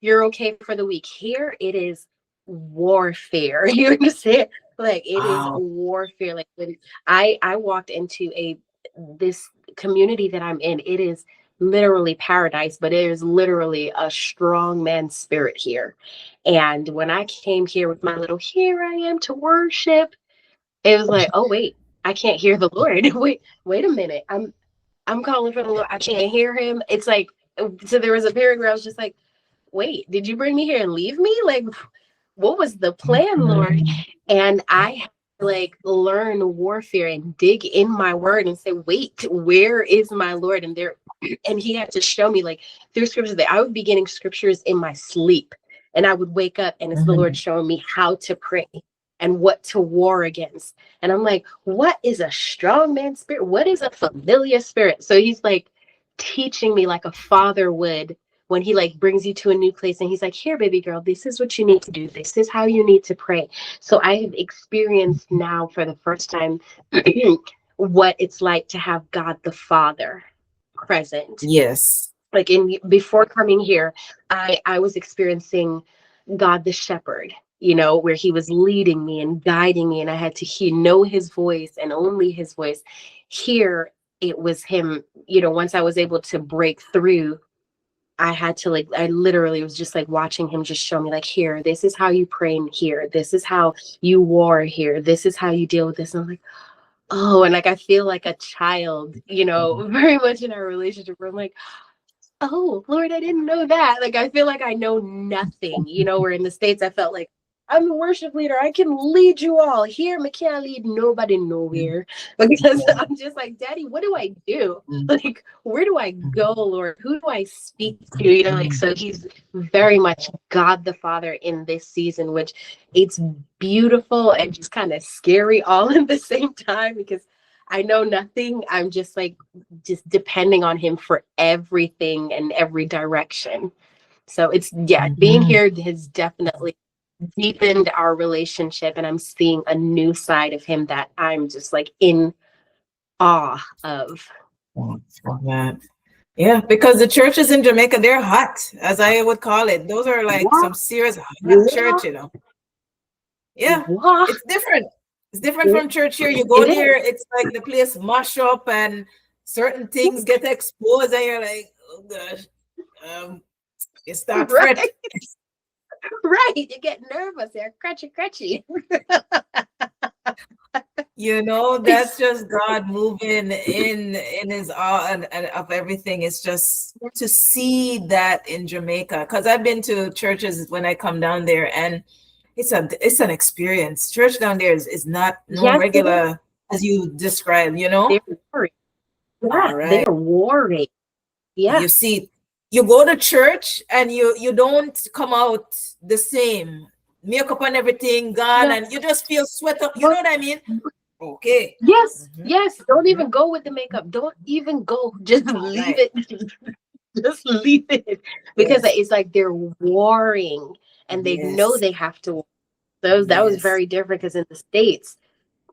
you're okay for the week. Here it is warfare. You understand? Like it is Wow. warfare. Like when I walked into this community that I'm in, it is literally paradise, but it is literally a strong man spirit here. And when I came here with my little here I am to worship, it was like, oh wait, I can't hear the Lord. Wait a minute. I'm calling for the Lord. I can't hear him. It's like, so there was a period where I was just like, wait, did you bring me here and leave me? Like, what was the plan, Lord? Mhm. And I had to like learn warfare and dig in my word and say, wait, where is my Lord? And and he had to show me like through scriptures that I would be getting scriptures in my sleep. And I would wake up and it's the Lord Mhm. showing me how to pray and what to war against. And I'm like, what is a strong man spirit? What is a familiar spirit? So he's like teaching me like a father would when he like brings you to a new place and he's like, here, baby girl, this is what you need to do. This is how you need to pray. So I have experienced now for the first time what it's like to have God the Father present. Yes. Like in before coming here, I was experiencing God the shepherd, where he was leading me and guiding me, and I had to know his voice and only his voice. Here it was him, once I was able to break through, I had to like, I literally was just like watching him just show me like, here, this is how you pray in here. This is how you war here. This is how you deal with this. And I'm like, oh, and like I feel like a child, very much in our relationship where I'm like, oh Lord, I didn't know that. Like I feel like I know nothing. Where in the States I felt like I'm the worship leader. I can lead you all. Here, I can't lead nobody nowhere. Because I'm just like, Daddy, what do I do? Like, where do I go, Lord? Who do I speak to? Like so he's very much God the Father in this season, which it's beautiful and just kind of scary all at the same time because I know nothing. I'm just depending on him for everything and every direction. So it's, yeah, being Mhm. here has definitely deepened our relationship, and I'm seeing a new side of him that I'm just like in awe of. Yeah. Yeah, because the churches in Jamaica, they're hot, as I would call it. Those are like some What? serious hot church, What? you know. Yeah, What? it's different. It's different from church here. You go It there, is. it's like the place mash up and certain things get exposed, and you're like, oh gosh, um, you start fret. Right. Right. You get nervous. They're crutchy, crutchy. That's just God moving in his awe and of everything. It's just to see that in Jamaica, because I've been to churches when I come down there, and it's an experience. Church down there is not no Yes, it is. regular as you described, They're warring. Yeah, All they right. are warring. Yeah. You see, you go to church and you don't come out the same. Makeup and everything gone, No. and you just feel sweat up. You know what I mean? Okay. Yes, Mhm, yes. Don't mhm. even go with the makeup. Don't even go. Just All leave right. it. Just leave it. Because Yes. it's like they're warring and they know Yes. they have to. So that was Yes. very different because in the States,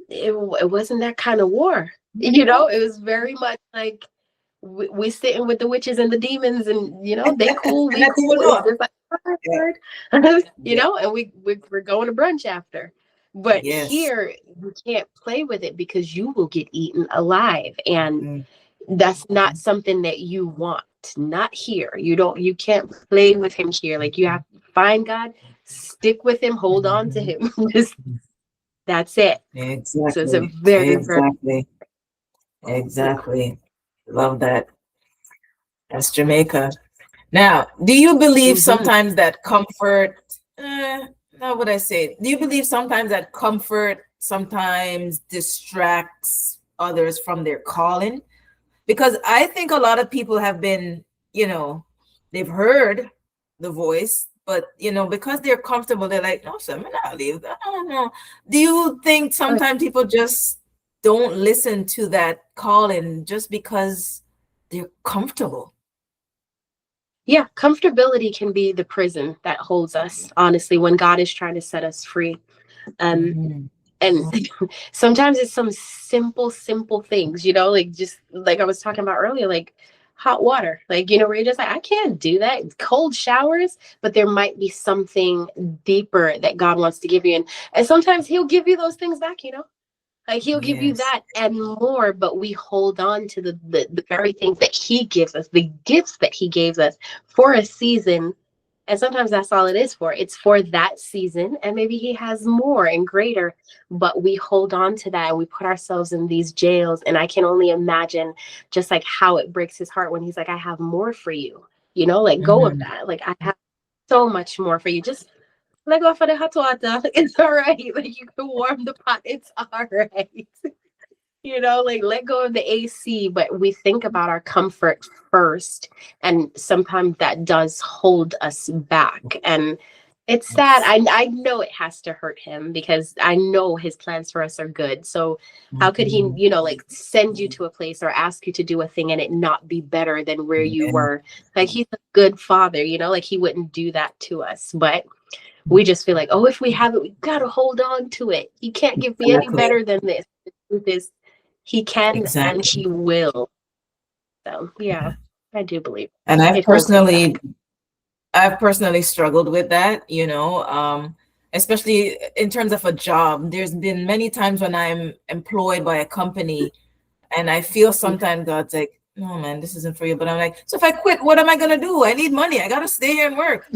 it wasn't that kind of war. No. It was very much like we sitting with the witches and the demons, and they cool, And we not cool. even It's know. just like, all Yeah. right, Yeah. and we're going to brunch after. But Yes. here you can't play with it because you will get eaten alive, and Mhm, that's not something that you want. Not here. You can't play with him here. Like you have to find God, stick with him, hold on to mhm. him. Just that's it. So it's a Exactly. very, very Exactly. Exactly. Love that. That's Jamaica. Now, do you believe mhm. sometimes that comfort, how would I say it? Do you believe sometimes that comfort sometimes distracts others from their calling? Because I think a lot of people have been, you know, they've heard the voice, but because they're comfortable, they're like, no, sir, I'm not leave. No. Do you think sometimes people just don't listen to that calling just because they're comfortable? Yeah, comfortability can be the prison that holds us, honestly, when God is trying to set us free. Um, Mhm. and sometimes it's some simple things, like just like I was talking about earlier, like hot water, like, where you're just like, I can't do that. Cold showers, but there might be something deeper that God wants to give you. And sometimes He'll give you those things back, Like He'll give you Yes. that and more, but we hold on to the very things that He gives us, the gifts that He gave us for a season. And sometimes that's all it is for. It's for that season, and maybe He has more and greater, but we hold on to that and we put ourselves in these jails. And I can only imagine just like how it breaks His heart when He's like, I have more for you. Let go of Mhm. that. Like, I have so much more for you. Just let go for the hot water. It's all right. Like you can warm the pot. It's all right. Like let go of the AC, but we think about our comfort first. And sometimes that does hold us back. And it's sad. Yes. I know it has to hurt him because I know his plans for us are good. So how could he, Mhm. like send you to a place or ask you to do a thing and it not be better than where you Yeah. were? Like he's a good father, like he wouldn't do that to us. But we just feel like, oh, if we have it, we gotta hold on to it. He can't give me any Exactly. better than this. The truth is, he can and Exactly. he will. So yeah, I do believe And it holds us back. I've personally struggled with that, especially in terms of a job. There's been many times when I'm employed by a company and I feel sometimes God's like, no, man, this isn't for you. But I'm like, so if I quit, what am I going to do? I need money. I got to stay here and work.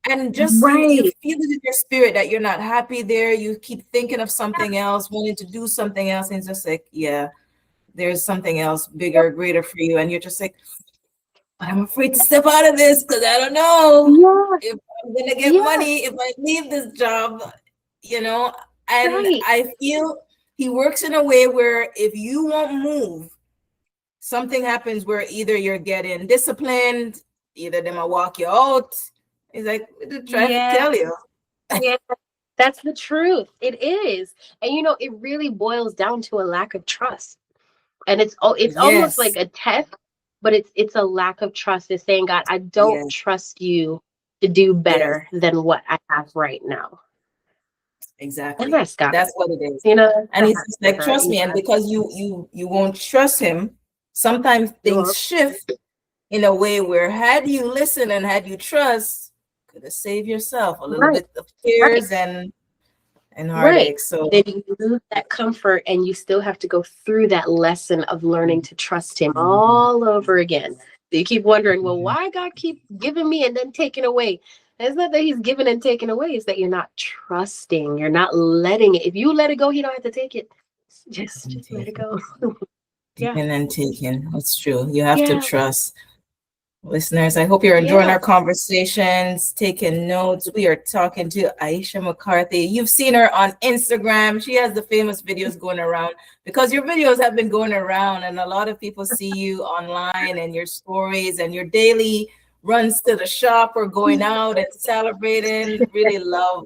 And just you Right. feel it in your spirit that you're not happy there. You keep thinking of something else, wanting to do something else. And it's just like, yeah, there's something else bigger, greater for you. And you're just like, I'm afraid to step out of this because I don't know Yeah. if I'm gonna get Yeah. money if I leave this job, you know. And Right. I feel he works in a way where if you won't move, something happens where either you're getting disciplined, either them will walk you out. He's like, what did traffic Yeah. tell you? Yeah. That's the truth. It is. And it really boils down to a lack of trust. And it's almost like Yes, a test, but it's a lack of trust. It's saying, God, I don't yes, trust you to do yes, better than what I have right now. And exactly. that's God. That's what it is. That's And the he's heart just of the like, heart. trust me. And because you won't trust him, sometimes things Well, shift in a way where had you listened and had you trust, could have saved yourself a little right, bit of right, tears and right. heartache. So Then you lose that comfort and you still have to go through that lesson of learning to trust him mhm, all over again. So you keep wondering, well, mhm. why God keep giving me and then taking away? And it's not that he's giving and taking away, it's that you're not trusting. You're not letting it. If you let it go, he don't have to take it. Just let it go. Yeah. Taking and taking. That's true. You have to Yeah. trust. Listeners, I hope you're enjoying Yeah. our conversations, taking notes. We are talking to Aiysha McCarthy. You've seen her on Instagram. She has the famous videos going around because your videos have been going around, and a lot of people see you online and your stories and your daily runs to the shop or going out and celebrating. Really love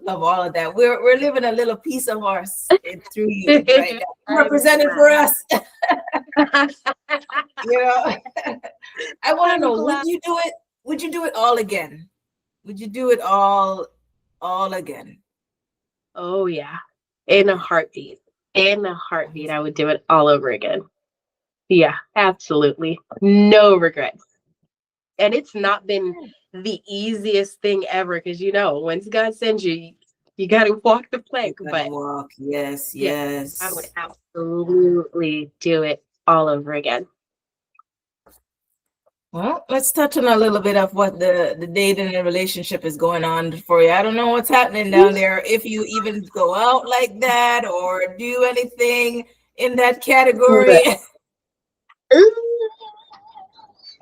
all of that. We're living a little piece of ours through you right now. Represented for us. You know. I want to I'm know, glad. would you do it? Would you do it all again? Would you do it all again? Oh yeah. In a heartbeat. In a heartbeat, I would do it all over again. Yeah, absolutely. No regrets. And it's not been the easiest thing ever because once God sends you, you got to walk the You plank. gotta But walk. Yes, yeah, I would yes. absolutely do it all over again. Well, let's touch on a little bit of what the dating and relationship is going on for you. I don't know what's happening down there. If you even go out like that or do anything in that category.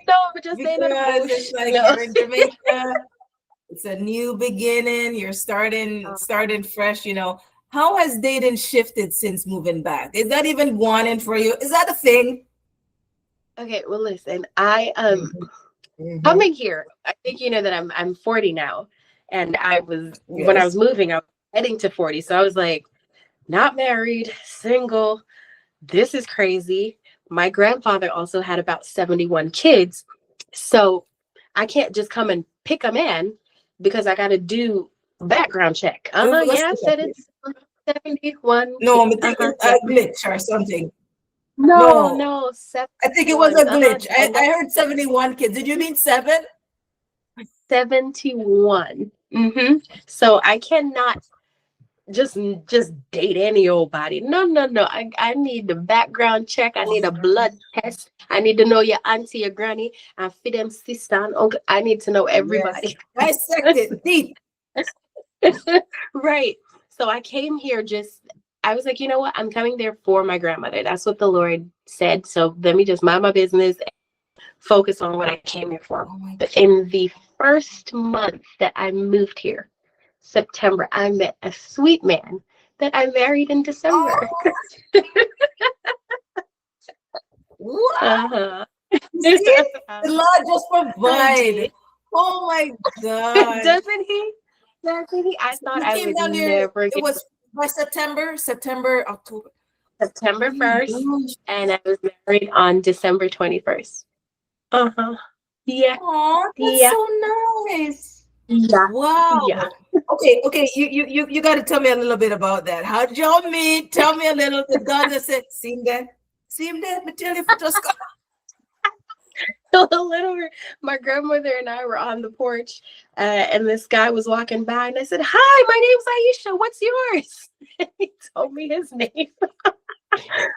No, but just ain't no Because it's bush. like No. you're in Jamaica. It's a new beginning. You're starting fresh. How has dating shifted since moving back? Is that even wanting for you? Is that a thing? Okay, well listen, I Mhm. coming here, I think you know that I'm 40 now. And when I was Yes. moving, I was heading to 40. So I was like, not married, single. This is crazy. My grandfather also had about 71 kids. So I can't just come and pick a man because I got to do background check. Let's Yeah, I look at said it. it's 71 No, kids. I'm thinking a glitch or something. No, No, no, I think it was 71. a glitch. I, And I heard 71 kids. Did you mean 7? 71. So I cannot just date any old body. No, no, no. I need the background check. I need a blood test. I need to know your auntie, your granny, and for them sister and uncle. I need to know Yes. everybody. Dissect it deep. Right. So I came here I was like, you know what? I'm coming there for my grandmother. That's what the Lord said. So let me just mind my business, focus on what I came here for. Oh my But in the first month that I moved here, September, I met a sweet man that I married in December. Oh, what? Uh-huh. See? The Lord just provide. Doesn't Oh my he? gosh. Doesn't he? Doesn't he? I thought You I came would down there, never it get was by September, October. September Oh my 1st, gosh. and I was married on December 21st. Uh-huh. Yeah. Oh, that's Yeah. so nice. Yeah. Yeah. Wow. Okay. You got to tell me a little bit about that. How did y'all meet? Tell me a little. The God that said, "See him there, see him there." But tell you for just My grandmother and I were on the porch, and this guy was walking by, and I said, "Hi, my name's Aiysha. What's yours?" And he told me his name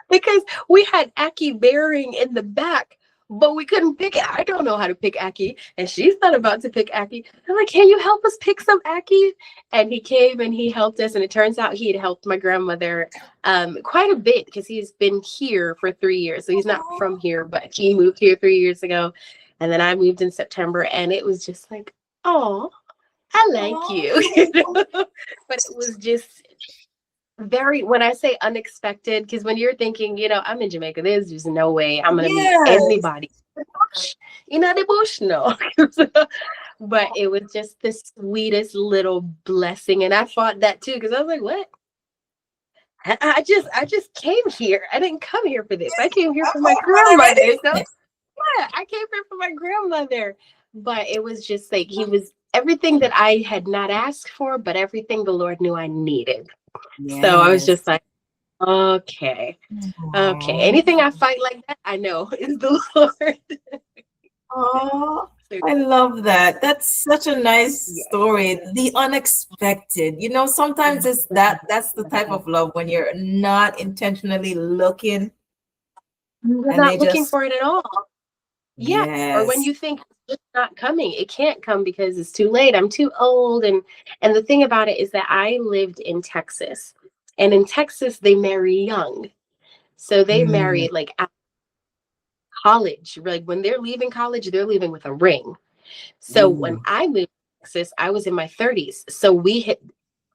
because we had Aki bearing in the back, but we couldn't pick it. I don't know how to pick Aki, and she's not about to pick Aki. I'm like, "Can you help us pick some Aki?" And he came and he helped us, and it turns out he had helped my grandmother quite a bit because he's been here for 3 years. So he's not from here, but he moved here 3 years ago. And then I moved in September, and it was just like, oh, I like you. But it was just when I say unexpected, because when you're thinking, I'm in Jamaica, there's just no way I'm going to meet yes. anybody. The bush, no. But it was just the sweetest little blessing. And I thought that too, because I was like, what? I just came here. I didn't come here for this. I came here for my grandmother. So yeah, I came here for my grandmother. But it was just like he was everything that I had not asked for, but everything the Lord knew I needed. Yes. So I was just like, okay. Okay. Aww. Anything I fight like that, I know is the Lord. Oh, I love that. That's such a nice story. The unexpected. Sometimes that's the type of love when you're not intentionally looking You're and they not looking just for it at all. Yeah. Or when yes. you think it's not coming, it can't come because it's too late. I'm too old. And the thing about it is that I lived in Texas. And in Texas, they marry young. So they Mm, married like at college. Like when they're leaving college, they're leaving with a ring. So when ooh, I moved to Texas, I was in my 30s. So we had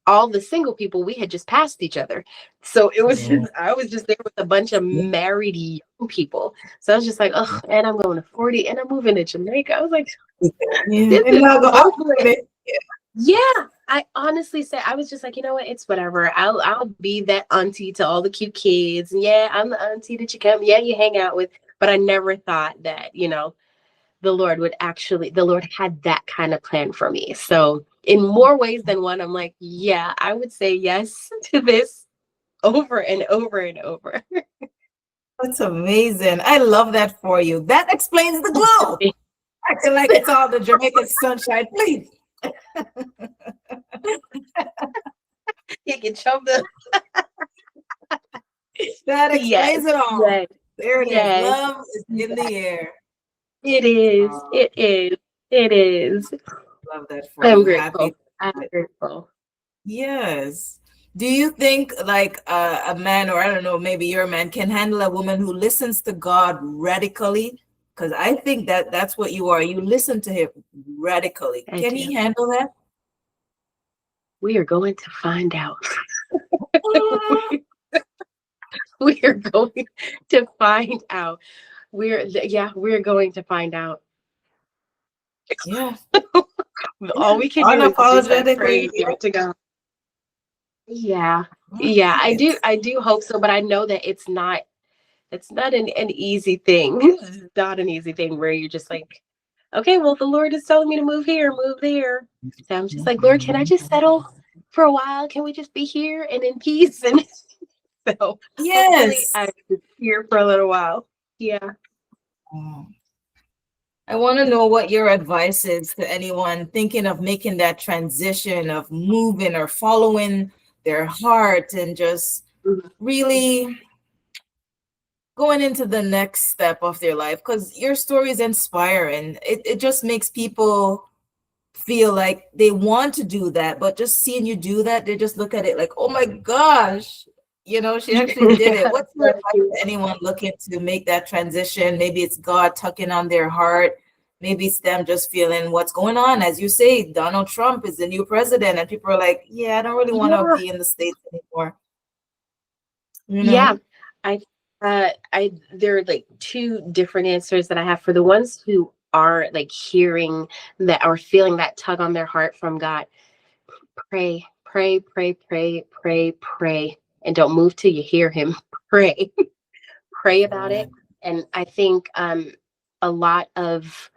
all the single people, we had just passed each other. So it was yeah. just, I was just there with a bunch of married young people. So I was just like, oh, and I'm going to 40 and I'm moving to Jamaica. I was like, Yeah. this And is now go so up with great. it. Yeah, I honestly said I was just like, you know what, it's whatever. I'll be that auntie to all the cute kids. And yeah, I'm the auntie that you come, yeah, you hang out with. But I never thought that, the Lord had that kind of plan for me. So in more ways than one, I'm like, yeah, I would say yes to this over and over and over. That's amazing. I love that for you. That explains the glow. Acting like it's all the Jamaican sunshine, please. You can chum the That yes, explains it all. yes, There it is. yes, Love is in the air. it is. Oh, It is. It is. love that for I'm you. Happy. grateful. I'm grateful. Yes. Do you think like a man, or I don't know, maybe your man can handle a woman who listens to God radically? Because I think that that's what you are. You listen to him radically. I Can do. he handle that? We are going to find out. We are going to find out. We're going to find out. Yeah. All Yeah. we can do is just like pray Unapologetically. and give it to God. Yeah. Yeah. Yeah, I do Right. I do hope so, but I know that it's not an easy thing. It's not an easy thing where you're just like, okay, well, the Lord is telling me to move here, move there. So I'm just like, Lord, can I just settle for a while? Can we just be here and in peace? And so hopefully Yes. I'm here for a little while. Yeah. Oh. I want to know what your advice is to anyone thinking of making that transition of moving or following their heart and just Mhm. really going into the next step of their life, because your story is inspiring. It just makes people feel like they want to do that, but just seeing you do that, they just look at it like, oh my gosh, she actually did it. Yeah. What's your advice to anyone looking to make that transition? Maybe it's God tugging on their heart. Maybe it's them just feeling what's going on. As you say, Donald Trump is the new president, and people are like, yeah, I don't really want to Yeah. be in the States anymore. You Yeah. know? I there are like two different answers that I have for the ones who are like hearing that or feeling that tug on their heart from God. Pray, pray, pray, pray, pray, pray, and don't move till you hear him. Pray. Pray about Yeah. it. And I think a lot of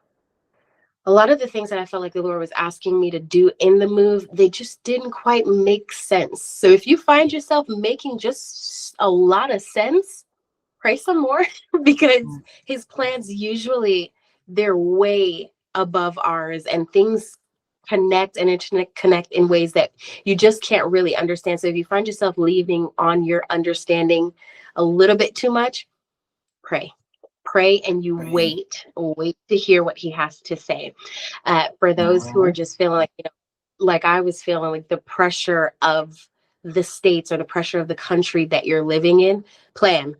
a lot of the things that I felt like the Lord was asking me to do in the move, they just didn't quite make sense. So if you find yourself making just a lot of sense, pray some more because his plans usually they're way above ours and things connect and interconnect in ways that you just can't really understand. So if you find yourself leaving on your understanding a little bit too much, pray. Pray and you Right. wait to hear what he has to say. For those who are Oh, just feeling like, like I was feeling like the pressure of the states or the pressure of the country that you're living in, plan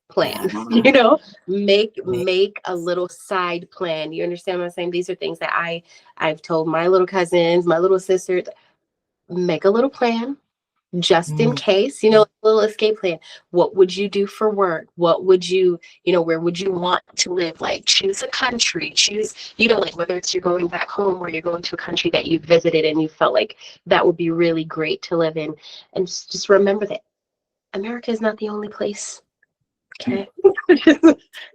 plan. yeah. Make a little side plan. You understand what I'm saying? These are things that I've told my little cousins, my little sisters, make a little plan just in Mm, case, a little escape plan. What would you do for work? What would where would you want to live? Like choose a country, choose, like whether it's you're going back home or you're going to a country that you visited and you felt like that would be really great to live in. And just remember that America is not the only place. Okay.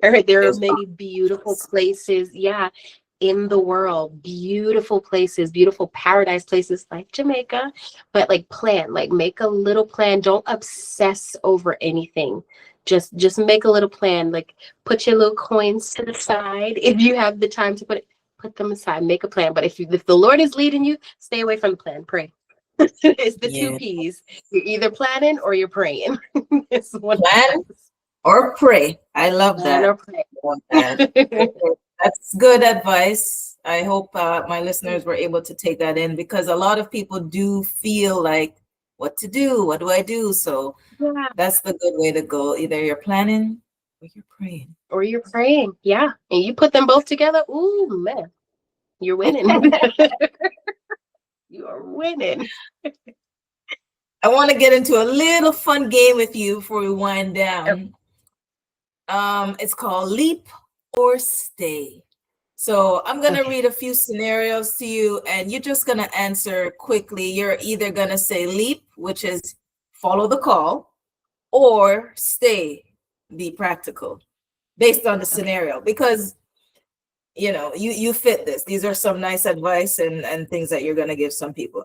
All right. There are there's many beautiful places, yeah, in the world. Beautiful places, beautiful paradise places like Jamaica. But like plan, like make a little plan. Don't obsess over anything. Just make a little plan. Like put your little coins to the side. If you have the time to put them aside. Make a plan. But if the Lord is leading you, stay away from the plan. Pray. It's the two yeah. P's. You're either planning or you're praying. It's one of Plan those. or pray. I love Plan that. or pray. Love that. Okay. That's good advice. I hope my listeners were able to take that in, because a lot of people do feel like what to do. What do I do? So Yeah. that's the good way to go. Either you're planning or you're praying. Or you're praying. Yeah. And you put them both together. Ooh, man. You're winning. You are winning. I want to get into a little fun game with you before we wind down. It's called Leap or Stay. So I'm going to read a few scenarios to you, and you're just going to answer quickly. You're either going to say leap, which is follow the call, or stay, be practical, based on the scenario. Because, you fit this. These are some nice advice and things that you're going to give some people.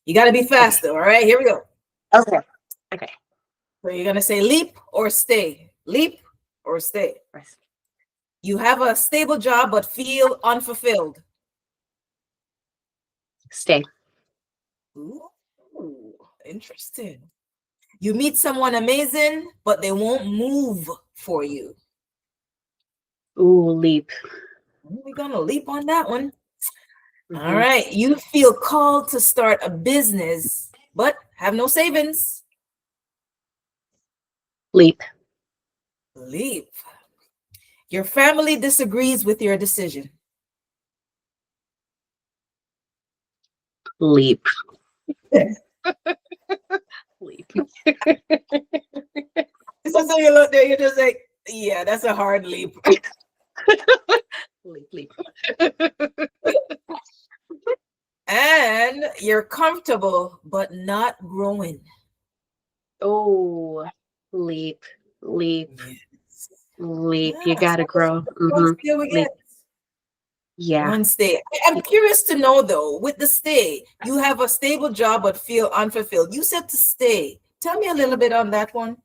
You got to be fast, though. All right, here we go. Okay. So you're going to say leap or stay. Leap or stay. You have a stable job but feel unfulfilled. Stay. Ooh, interesting. You meet someone amazing, but they won't move for you. Ooh, leap. We're going to leap on that one. All right. You feel called to start a business, but have no savings. Leap. Leap. Your family disagrees with your decision. Leap. Leap. So you look there, you're just like, yeah, that's a hard leap. Leap. And you're comfortable, but not growing. Oh, leap. Yes. Leap. You gotta grow. Leap. Yeah. One stay. I'm curious to know though, with the stay, you have a stable job but feel unfulfilled. You said to stay. Tell me a little bit on that one.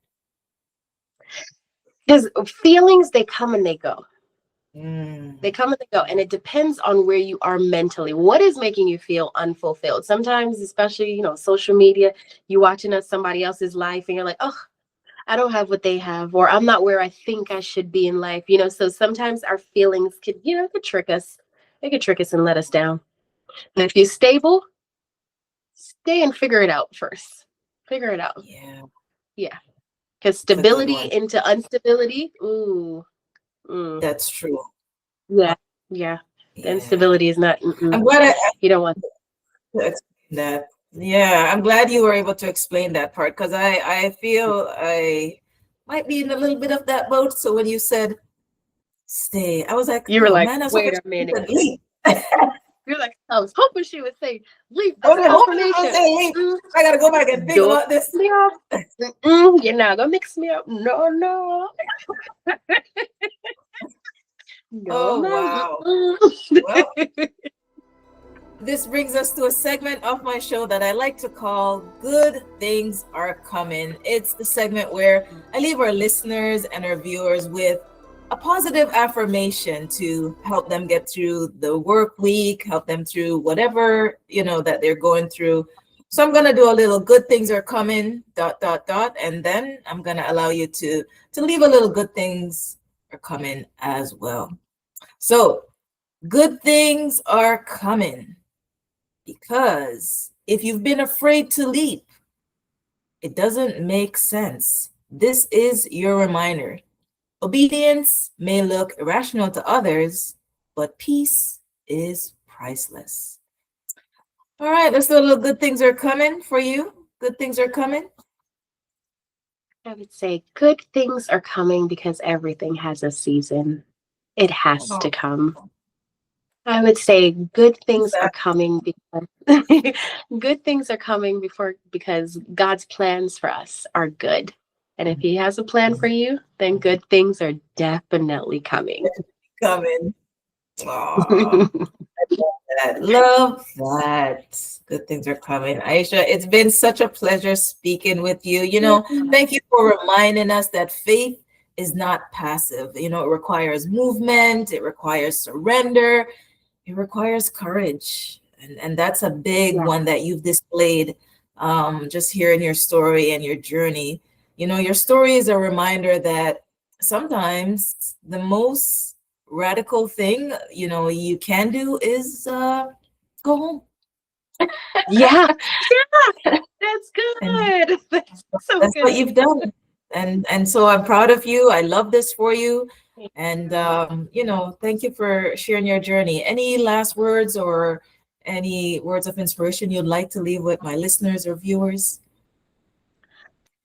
Because feelings, they come and they go. They come and they go. And it depends on where you are mentally. What is making you feel unfulfilled? Sometimes, especially, social media, you watching somebody else's life and you're like, oh, I don't have what they have, or I'm not where I think I should be in life. So sometimes our feelings could trick us. They could trick us and let us down. And if you're stable, stay and figure it out first. Figure it out. Yeah. Because stability into instability, ooh. That's true. Yeah. The instability is not. I'm glad you don't want to explain that. Yeah, I'm glad you were able to explain that part, because I feel I might be in a little bit of that boat. So when you said stay, I was like, you were like, man, wait a minute. You're like, I was hoping she would say leap. I gotta go back and think about this. You're not gonna mix me up. No. Wow. Well, this brings us to a segment of my show that I like to call Good Things Are Coming. It's the segment where I leave our listeners and our viewers with a positive affirmation to help them get through the work week, help them through whatever, that they're going through. So I'm going to do a little good things are coming, ... And then I'm going to allow you to leave a little good things are coming as well. So good things are coming, because if you've been afraid to leap, it doesn't make sense. This is your reminder. Obedience may look irrational to others, but peace is priceless. All right, let's do a little good things are coming for you. Good things are coming. I would say good things are coming because everything has a season. It has to come. I would say good things are coming because good things are coming because God's plans for us are good. And if he has a plan for you, then good things are definitely coming. Love that. Good things are coming. Aiysha, it's been such a pleasure speaking with you. Thank you for reminding us that faith is not passive. It requires movement, it requires surrender, it requires courage. And that's a big one that you've displayed just hearing your story and your journey. Your story is a reminder that sometimes the most radical thing you can do is go home. Yeah, yeah, that's And good. That's so that's what good. you've done. And so I'm proud of you. I love this for you. Thank And you. thank you for sharing your journey. Any last words or any words of inspiration you'd like to leave with my listeners or viewers?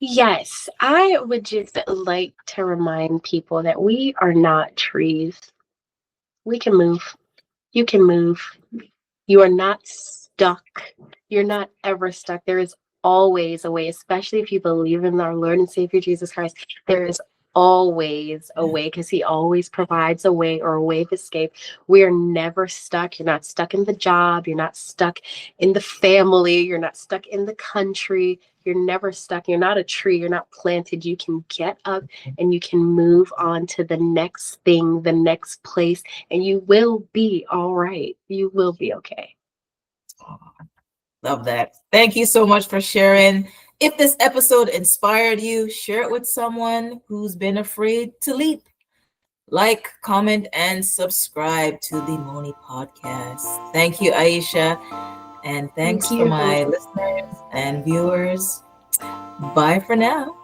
Yes, I would just like to remind people that we are not trees. We can move. You can move. You are not stuck. You're not ever stuck. There is always a way, especially if you believe in our Lord and Savior Jesus Christ. There is always a Yeah. way because He always provides a way or a way of escape. We are never stuck. You're not stuck in the job. You're not stuck in the family. You're not stuck in the country. You're never stuck. You're not a tree. You're not planted. You can get up and you can move on to the next thing, the next place, and you will be all right. You will be okay. Love that. Thank you so much for sharing. If this episode inspired you, share it with someone who's been afraid to leap. Like, comment, and subscribe to the Monie Podcast. Thank you, Aiysha. And Thank thanks for you. my listeners and viewers. Bye for now.